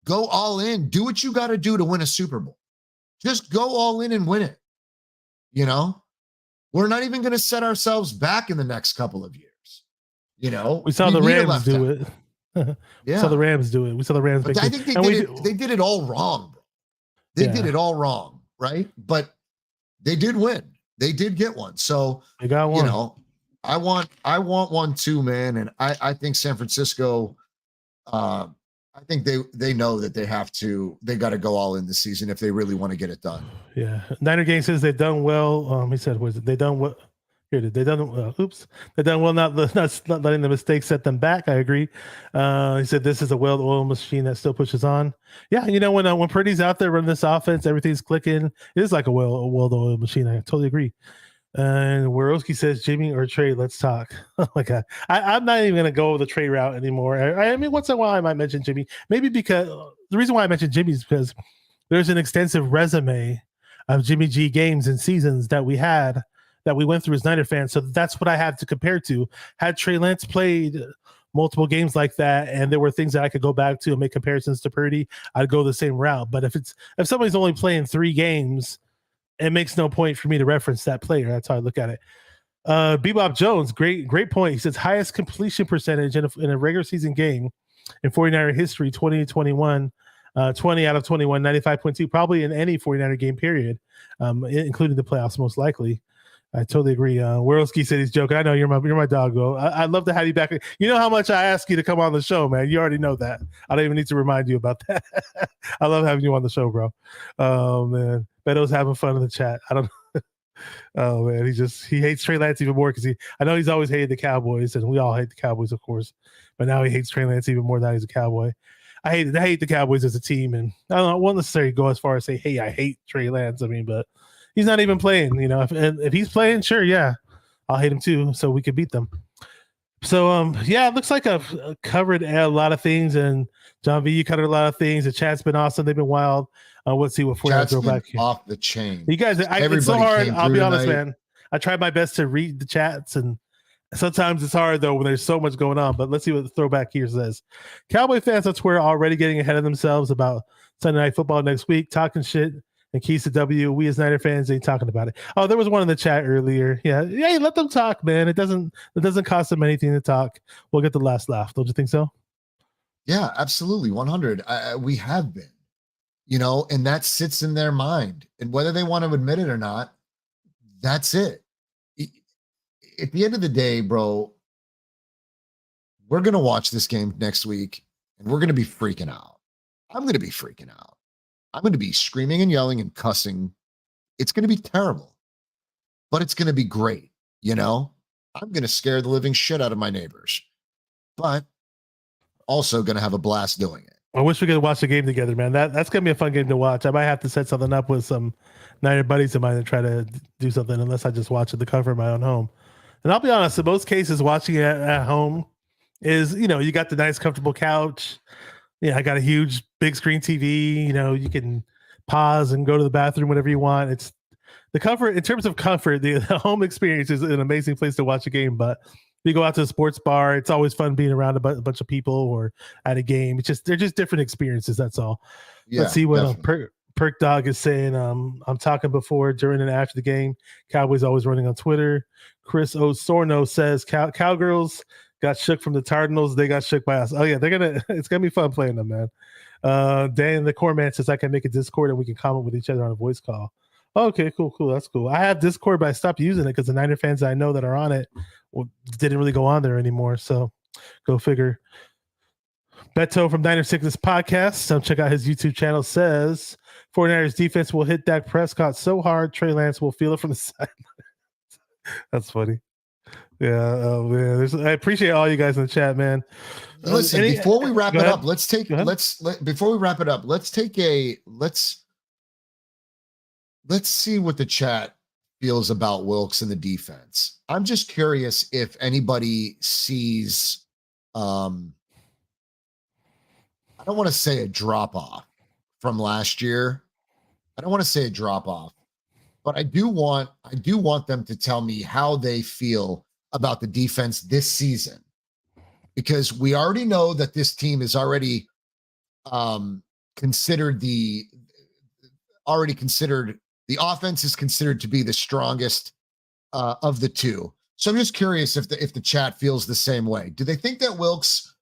Go all in. Do what you got to do to win a Super Bowl. Just go all in and win it. We're not even going to set ourselves back in the next couple of years. We saw the Rams do it. We saw the Rams do it. We saw the Rams. But I think they did it all wrong, bro. They did it all wrong, right? But they did win. They did get one. So they got one. You know, I want one too, man. And I think San Francisco, I think they know that they got to go all in this season if they really want to get it done. Yeah. Niner Gang says they've done well. He said, was it they done what? Here, they done they done well not letting the mistakes set them back. I agree. He said this is a well-oiled machine that still pushes on. Yeah, you know, when Purdy's out there running this offense, everything's clicking. It is like a well-oiled machine. I totally agree. And Worowski says, Jimmy or Trey, let's talk. Oh my God. I'm not even going to go the Trey route anymore. I mean, once in a while I might mention Jimmy. Maybe because the reason why I mentioned Jimmy is because there's an extensive resume of Jimmy G games and seasons that we went through as Niner fans. So that's what I have to compare to. Had Trey Lance played multiple games like that and there were things that I could go back to and make comparisons to Purdy, I'd go the same route. But if somebody's only playing 3 games, it makes no point for me to reference that player. That's how I look at it. Bebop Jones, great point. He says highest completion percentage in a regular season game in 49er history, 2021, 20 out of 21, 95.2, probably in any 49er game period, including the playoffs most likely. I totally agree. Worowski said he's joking. I know you're my dog, though. I'd love to have you back. You know how much I ask you to come on the show, man. You already know that. I don't even need to remind you about that. I love having you on the show, bro. Oh man, Beto's having fun in the chat. I don't. Oh man, he hates Trey Lance even more because I know he's always hated the Cowboys, and we all hate the Cowboys, of course. But now he hates Trey Lance even more now he's a Cowboy. I hate the Cowboys as a team, and I won't necessarily go as far as say, hey, I hate Trey Lance. I mean, but he's not even playing, you know. If he's playing, sure, yeah, I'll hate him too, so we could beat them. So, yeah, it looks like I've covered a lot of things, and John V, you covered a lot of things. The chat's been awesome; they've been wild. Let's see what I throw back here. Off the chain. You guys, it's so hard. I'll be honest, man. I tried my best to read the chats, and sometimes it's hard though when there's so much going on. But let's see what the throwback here says. Cowboy fans on Twitter already getting ahead of themselves about Sunday Night Football next week, talking shit. And keys to W, we as Niner fans ain't talking about it. Oh, there was one in the chat earlier. Yeah, let them talk, man. It doesn't cost them anything to talk. We'll get the last laugh. Don't you think so? Yeah, absolutely. 100. We have been, you know, and that sits in their mind. And whether they want to admit it or not, that's it. At the end of the day, bro, we're going to watch this game next week and we're going to be freaking out. I'm going to be freaking out. I'm going to be screaming and yelling and cussing. It's going to be terrible, but it's going to be great. You know, I'm going to scare the living shit out of my neighbors, but also going to have a blast doing it. I wish we could watch the game together, man. That's going to be a fun game to watch. I might have to set something up with some Niner buddies of mine to try to do something unless I just watch it the cover in my own home. And I'll be honest, in most cases, watching it at home is, you know, you got the nice, comfortable couch. Yeah, I got a huge big screen TV. You know, you can pause and go to the bathroom whenever you want. It's the comfort in terms of comfort. The home experience is an amazing place to watch a game. But you go out to a sports bar, it's always fun being around a bunch of people or at a game. They're just different experiences. That's all. Yeah, let's see what Perk Dog is saying. I'm talking before, during, and after the game. Cowboys always running on Twitter. Chris Osorno says Cowgirls got shook from the Cardinals. They got shook by us. Oh yeah, it's gonna be fun playing them, man. Dan the Core Man says I can make a Discord and we can comment with each other on a voice call. Okay, cool. That's cool. I have Discord, but I stopped using it because the Niner fans I know that are on it didn't really go on there anymore. So go figure. Beto from Niner Sickness Podcast. Check out his YouTube channel. Says 49ers defense will hit Dak Prescott so hard Trey Lance will feel it from the side. That's funny. Yeah, oh man, I appreciate all you guys in the chat, man. Listen, before we wrap it up, let's take let's see what the chat feels about Wilkes and the defense. I'm just curious if anybody sees I don't want to say a drop off from last year. I don't want to say a drop off, but I do want them to tell me how they feel about the defense this season, because we already know that this team is already considered the offense is considered to be the strongest of the two. So I'm just curious if the chat feels the same way. Do they think that Wilkes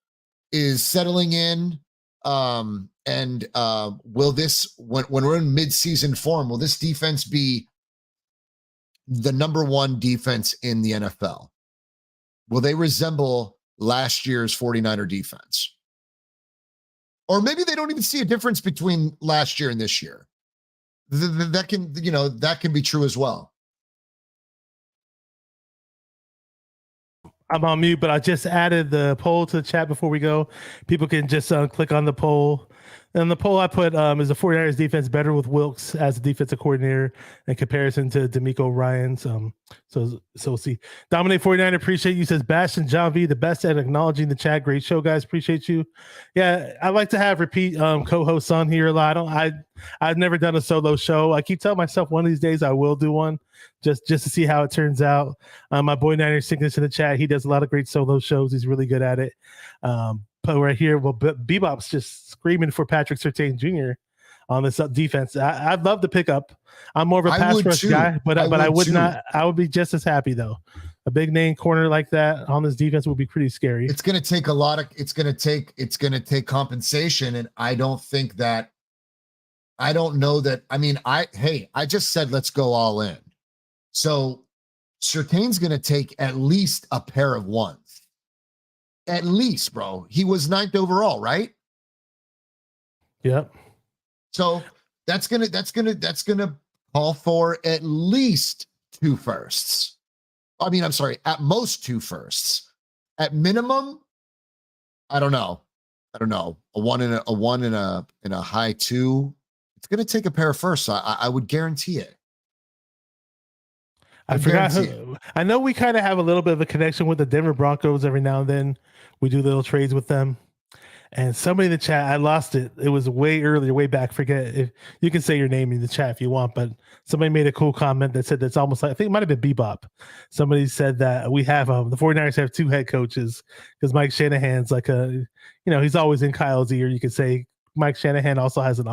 is settling in. And will this, when we're in mid-season form, will this defense be the number one defense in the NFL? Will they resemble last year's 49er defense? Or maybe they don't even see a difference between last year and this year. That can be true as well. I'm on mute, but I just added the poll to the chat before we go. People can just click on the poll. And the poll I put is the 49ers defense better with Wilkes as the defensive coordinator in comparison to D'Amico Ryans. So we'll see. Dominate 49er, appreciate you, says Bash and John V, the best at acknowledging the chat. Great show, guys. Appreciate you. Yeah, I like to have repeat co-hosts on here a lot. I've never done a solo show. I keep telling myself one of these days I will do one just to see how it turns out. My boy Niners Sickness in the chat. He does a lot of great solo shows. He's really good at it. But right here, well, Bebop's just screaming for Patrick Surtain Jr. on this defense. I'd love to pick up. I'm more of a pass rush guy, but I would not. I would be just as happy though. A big name corner like that on this defense would be pretty scary. It's going to take a lot of. It's going to take compensation, and I don't know that. I mean, I just said let's go all in. So Surtain's going to take at least a pair of ones. At least, bro. He was 9th overall, right? Yep. So that's gonna call for at least 2 firsts. I mean, I'm sorry, at most 2 firsts. At minimum, I don't know. A one and a high 2. It's gonna take a pair of firsts. I would guarantee it. I forgot. I know we kind of have a little bit of a connection with the Denver Broncos every now and then. We do little trades with them. And somebody in the chat, I lost it. It was way earlier, way back. Forget if you can say your name in the chat if you want, but somebody made a cool comment that said that's almost like, I think it might have been Bebop. Somebody said that we have the 49ers have 2 head coaches because Mike Shanahan's like he's always in Kyle's ear. You could say Mike Shanahan also has his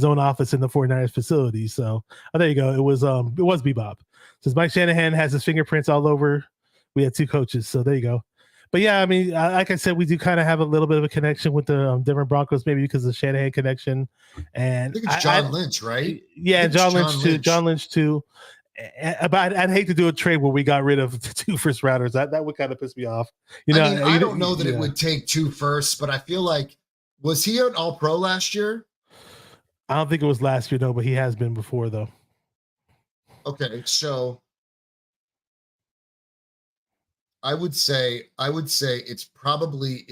own office in the 49ers facility. So there you go. It was Bebop. Since Mike Shanahan has his fingerprints all over, we had 2 coaches. So there you go. But yeah, I mean, like I said, we do kind of have a little bit of a connection with the Denver Broncos, maybe because of the Shanahan connection. And I think it's John Lynch, right? Yeah, John Lynch too. But I'd hate to do a trade where we got rid of 2 first rounders. That would kind of piss me off. I don't know that it would take 2 firsts, but I feel like, was he an All-Pro last year? I don't think it was last year, though, but he has been before, though. Okay, so I would say it's probably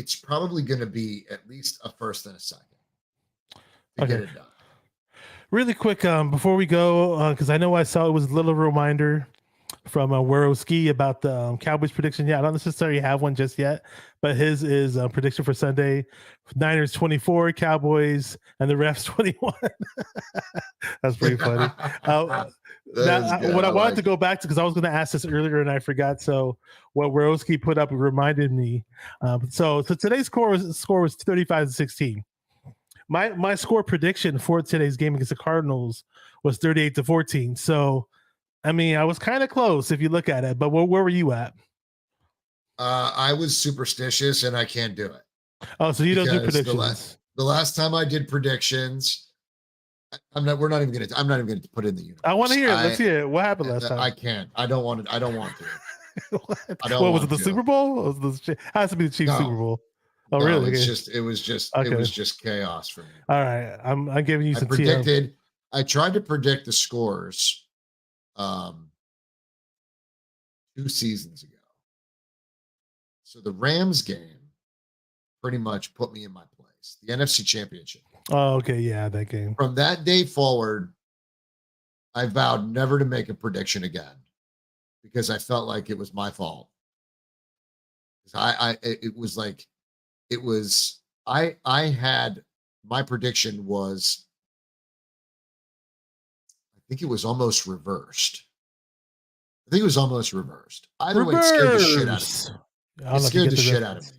going to be at least a first and a second to get it done. Really quick, before we go, because I know I saw it was a little reminder from Werowski about the Cowboys prediction. Yeah, I don't necessarily have one just yet, but his is prediction for Sunday: Niners 24, Cowboys, and the refs 21. That's pretty funny. What I wanted to go back to, because I was going to ask this earlier and I forgot. So what Werowski put up reminded me. So today's score was 35-16. My score prediction for today's game against the Cardinals was 38-14. So, I mean, I was kind of close if you look at it, but where were you at? I was superstitious and I can't do it. Oh, so you don't do predictions. The last time I did predictions, I'm not even going to put in the universe. I want to hear it. Let's hear it. What happened last time? I can't. I don't want to. What was it? The Super Bowl? It has to be the Chiefs Super Bowl. Oh, really? It was just chaos for me. All right. I'm giving you some I tried to predict the scores 2 seasons ago. So the Rams game pretty much put me in my place. The NFC Championship. Oh, okay. Yeah, that game. From that day forward, I vowed never to make a prediction again because I felt like it was my fault. I had my prediction was, I think it was almost reversed. Either way, it scared the shit out of me. It scared the shit out of me.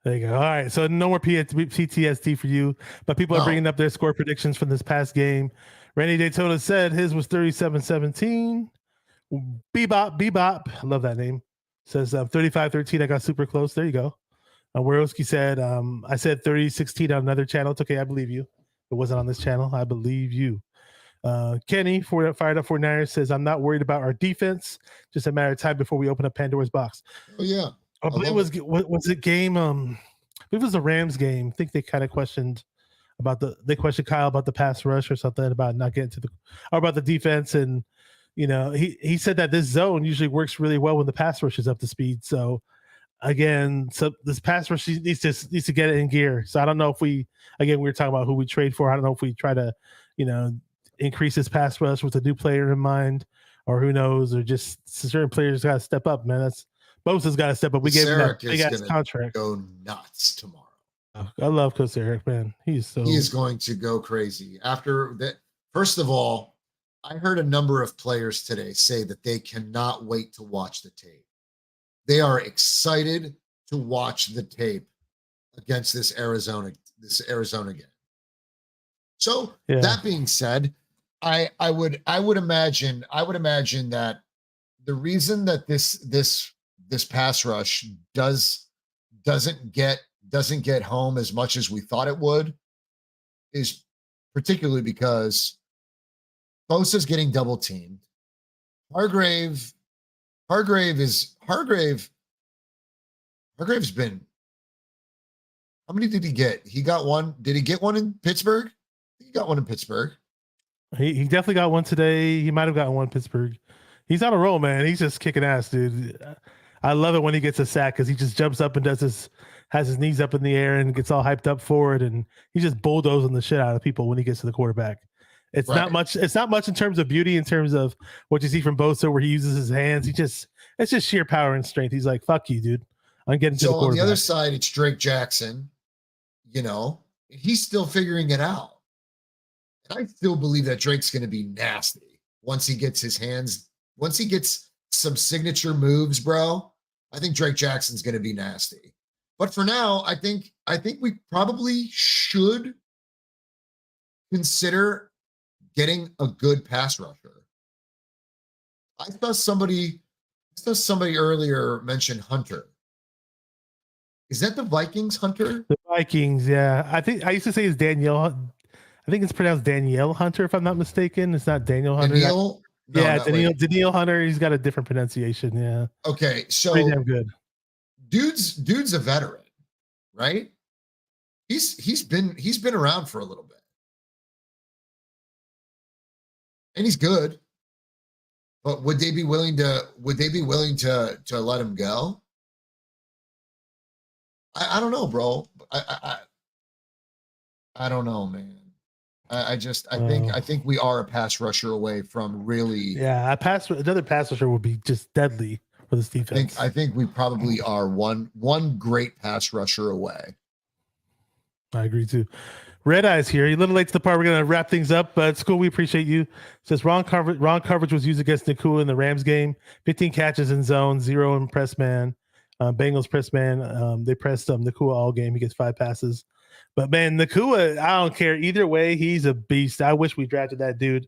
There you go. All right. So no more PTSD for you, but people are bringing up their score predictions from this past game. Randy Daytona said his was 37-17. Bebop. I love that name. Says 35-13. I got super close. There you go. Warowski said, I said 30-16 on another channel. It's okay. I believe you. It wasn't on this channel. I believe you. Kenny, Fired Up 49ers, says, I'm not worried about our defense. Just a matter of time before we open up Pandora's box. Oh, yeah. I believe was it game? I believe it was the Rams game. I think they kind of questioned they questioned Kyle about the pass rush or something, about not getting to or about the defense. And, he said that this zone usually works really well when the pass rush is up to speed. So, again, this pass rush needs to get it in gear. So I don't know if we were talking about who we trade for. I don't know if we try to, increase his pass rush with a new player in mind, or who knows, or just certain players got to step up, man. Bosa's got to step up. We gave him that big ass contract. Go nuts tomorrow. I love Kosaric, man. He is going to go crazy after that. First of all, I heard a number of players today say that they cannot wait to watch the tape. They are excited to watch the tape against this Arizona game. So That being said, I would imagine that the reason that this pass rush doesn't get home as much as we thought it would is particularly because Bosa's getting double teamed. Hargrave's been, how many did he get? He got one. Did he get one in Pittsburgh? He got one in Pittsburgh. He definitely got one today. He might have gotten one in Pittsburgh. He's on a roll, man. He's just kicking ass, dude. I love it when he gets a sack because he just jumps up and has his knees up in the air and gets all hyped up for it, and he's just bulldozing the shit out of people when he gets to the quarterback. It's not much. It's not much in terms of beauty, in terms of what you see from Bosa, where he uses his hands. It's just sheer power and strength. He's like, "Fuck you, dude. I'm getting to the quarterback." On the other side, it's Drake Jackson. He's still figuring it out. And I still believe that Drake's going to be nasty once he gets some signature moves, bro. I think Drake Jackson's going to be nasty. But for now, I think we probably should consider getting a good pass rusher. I saw somebody earlier mention Hunter. Is that the Vikings, Hunter? The Vikings, yeah. I think I used to say it's Danielle. I think it's pronounced Danielle Hunter, if I'm not mistaken. It's not Daniel Hunter. Danielle? No, Danielle Hunter. He's got a different pronunciation. Yeah. Okay, so pretty damn good. Dude's a veteran, right? He's been around for a little bit, and he's good. But would they be willing to let him go? I don't know, bro. I don't know, man. I think we are a pass rusher away from really. Yeah, another pass rusher would be just deadly for this defense. I think we probably are one great pass rusher away. I agree too. Red Eyes here. You're a little late to the part. We're gonna wrap things up, but it's cool. We appreciate you. Says wrong coverage was used against Nakua in the Rams game. 15 catches in zone, 0 in press man. Bengals press man. They pressed Nakua all game. He gets 5 passes. But man, Nakua, I don't care either way. He's a beast. I wish we drafted that dude.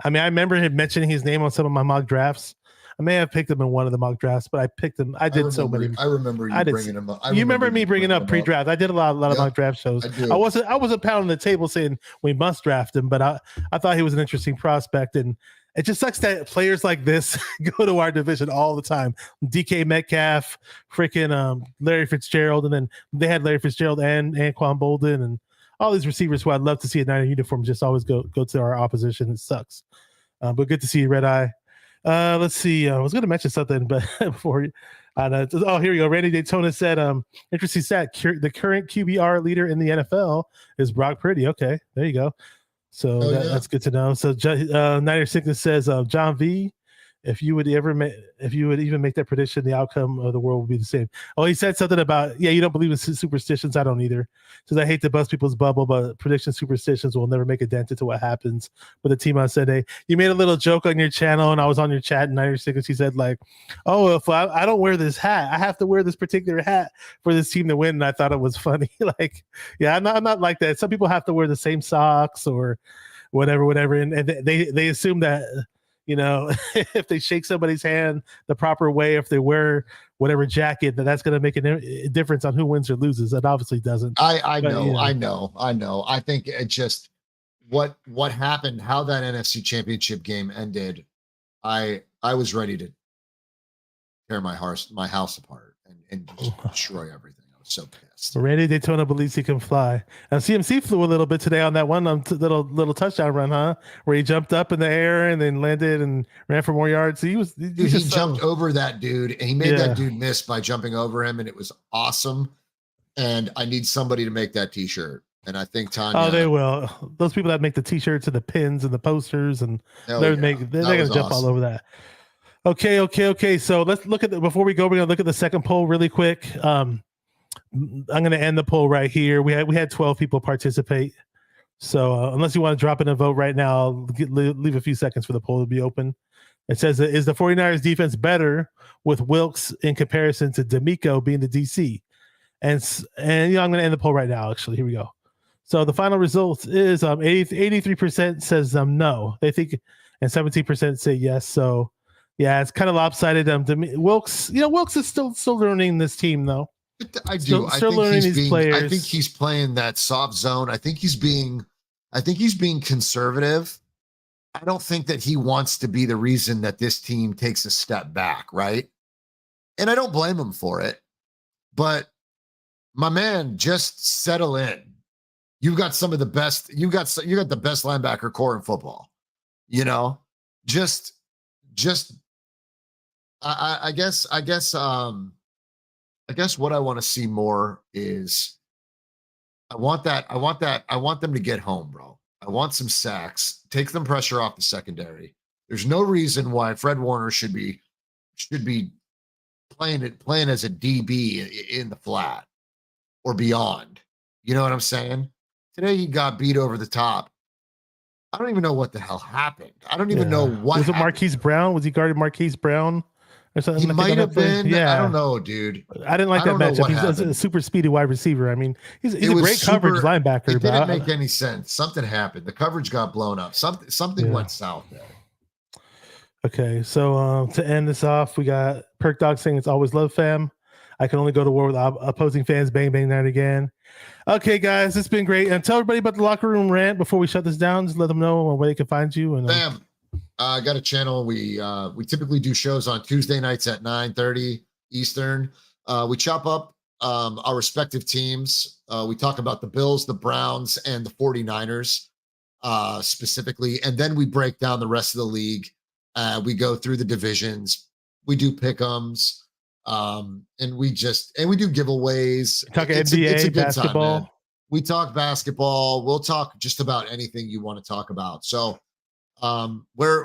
I mean, I remember him mentioning his name on some of my mock drafts. I may have picked him in one of the mock drafts, but I picked him. I remember you bringing him up. You remember me bringing up pre-draft. I did a lot of mock draft shows. I wasn't pounding the table saying we must draft him, but I thought he was an interesting prospect, and it just sucks that players like this go to our division all the time. DK Metcalf, freaking Larry Fitzgerald, and then they had Larry Fitzgerald and Anquan Bolden and all these receivers who I'd love to see a Niner uniform just always go to our opposition. It sucks. But good to see you, Red Eye. Let's see. I was going to mention something, but before here we go. Randy Daytona said, interesting stat. The current QBR leader in the NFL is Brock Purdy. Okay, there you go. So that's good to know. So Niner Sickness says, John V, if you would even make that prediction, the outcome of the world would be the same. Oh, he said something about, you don't believe in superstitions. I don't either. Says, I hate to bust people's bubble, but prediction superstitions will never make a dent into what happens with the team on Sunday. You made a little joke on your channel, and I was on your chat, and Niner Sickness, he said, like, oh, if I don't wear this hat, I have to wear this particular hat for this team to win. And I thought it was funny. Like, I'm not like that. Some people have to wear the same socks or whatever. And they assume that, if they shake somebody's hand the proper way, if they wear whatever jacket, that's going to make a difference on who wins or loses. It obviously doesn't. I know. I think it just what happened, how that NFC Championship game ended. I was ready to tear my house apart and just destroy everything. I was so pissed. Randy Daytona believes he can fly. And CMC flew a little bit today on that one little touchdown run, huh? Where he jumped up in the air and then landed and ran for more yards. He jumped over that dude, and he made that dude miss by jumping over him, and it was awesome. And I need somebody to make that T-shirt. And I think Tanya. Oh, they will. Those people that make the T-shirts and the pins and the posters, and they're gonna jump all over that. Okay. So let's look at before we go. We're gonna look at the second poll really quick. I'm gonna end the poll right here. We had 12 people participate. So unless you want to drop in a vote right now, I'll leave a few seconds for the poll to be open. It says, is the 49ers defense better with Wilkes in comparison to D'Amico being the DC? And I'm going to end the poll right now. Actually, here we go. So the final result is 83% says no. They think, and 17% say yes. So yeah, it's kind of lopsided. Wilkes is still learning this team though. Still learning these players. I think he's playing that soft zone. I think he's being conservative. I don't think that he wants to be the reason that this team takes a step back, right? And I don't blame him for it. But my man, just settle in. You've got some of the best. You got the best linebacker core in football. Just. I guess what I want to see more is I want them to get home, bro. I want some sacks. Take some pressure off the secondary. There's no reason why Fred Warner should be playing as a DB in the flat or beyond. You know what I'm saying? Today he got beat over the top. I don't even know what the hell happened. I don't even know what was it. Marquise Brown? Was he guarding Marquise Brown or something? He might have been. Yeah, I don't know, dude. I didn't like that matchup. He's a super speedy wide receiver. I mean, he's a great coverage linebacker. It didn't make any sense. Something happened. The coverage got blown up. Something went south there. Okay, so to end this off, we got Perk Dog saying it's always love, fam. I can only go to war with opposing fans. Bang, bang, that again. Okay, guys, it's been great. And tell everybody about the locker room rant before we shut this down. Just let them know where they can find you. And bam, I got a channel. We typically do shows on Tuesday nights at 9:30 Eastern. We chop up our respective teams. We talk about the Bills, the Browns, and the 49ers specifically, and then we break down the rest of the league. We go through the divisions. We do pick'ems. And we do giveaways. Talk NBA, basketball. Time, we talk basketball. We'll talk just about anything you want to talk about. So, we're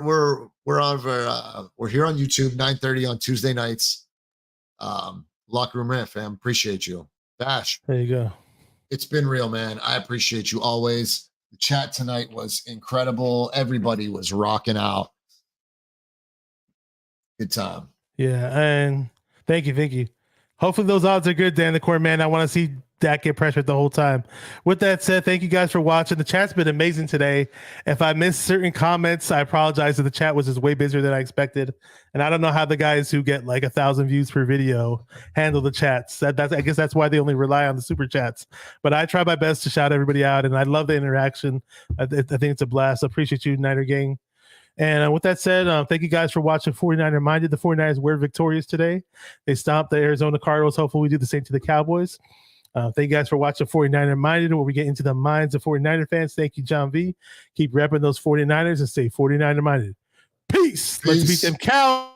here on YouTube 9:30 on Tuesday nights. Locker room rant, fam. Appreciate you, Bash. There you go. It's been real, man. I appreciate you always. The chat tonight was incredible. Everybody was rocking out. Good time. Yeah, and Thank you. Hopefully those odds are good, Dan the Core Man. I want to see Dak get pressured the whole time. With that said, thank you guys for watching. The chat's been amazing today. If I missed certain comments, I apologize. The chat was just way busier than I expected. And I don't know how the guys who get like 1,000 views per video handle the chats. I guess that's why they only rely on the super chats. But I try my best to shout everybody out, and I love the interaction. I think it's a blast. I appreciate you, Niner Gang. And with that said, thank you guys for watching 49er Minded. The 49ers were victorious today. They stomped the Arizona Cardinals. Hopefully we do the same to the Cowboys. Thank you guys for watching 49er Minded, where we get into the minds of 49er fans. Thank you, John V. Keep repping those 49ers and stay 49er Minded. Peace. Let's beat them cows.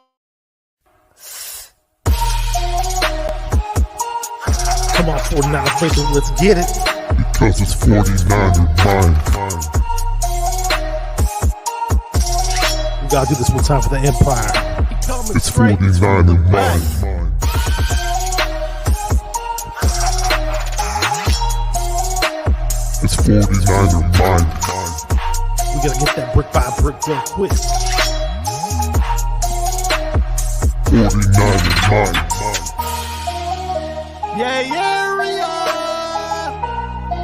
Come on, 49er fans, let's get it. Because it's 49er Mind. We gotta do this one time for the Empire. It's 49er Mind. It's 49er Mind. We gotta get that brick by brick done quick. 49er Mind. Yeah,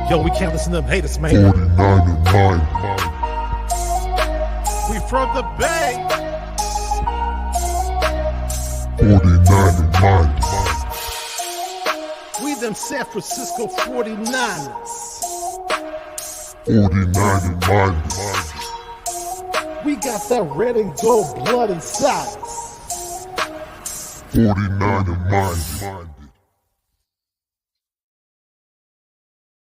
yo, we can't listen to them haters, man. 49er Mind. We from the Bay. 49er Mind. them San Francisco 49ers. 49er minded. We got that red and gold blood inside us. 49er minded.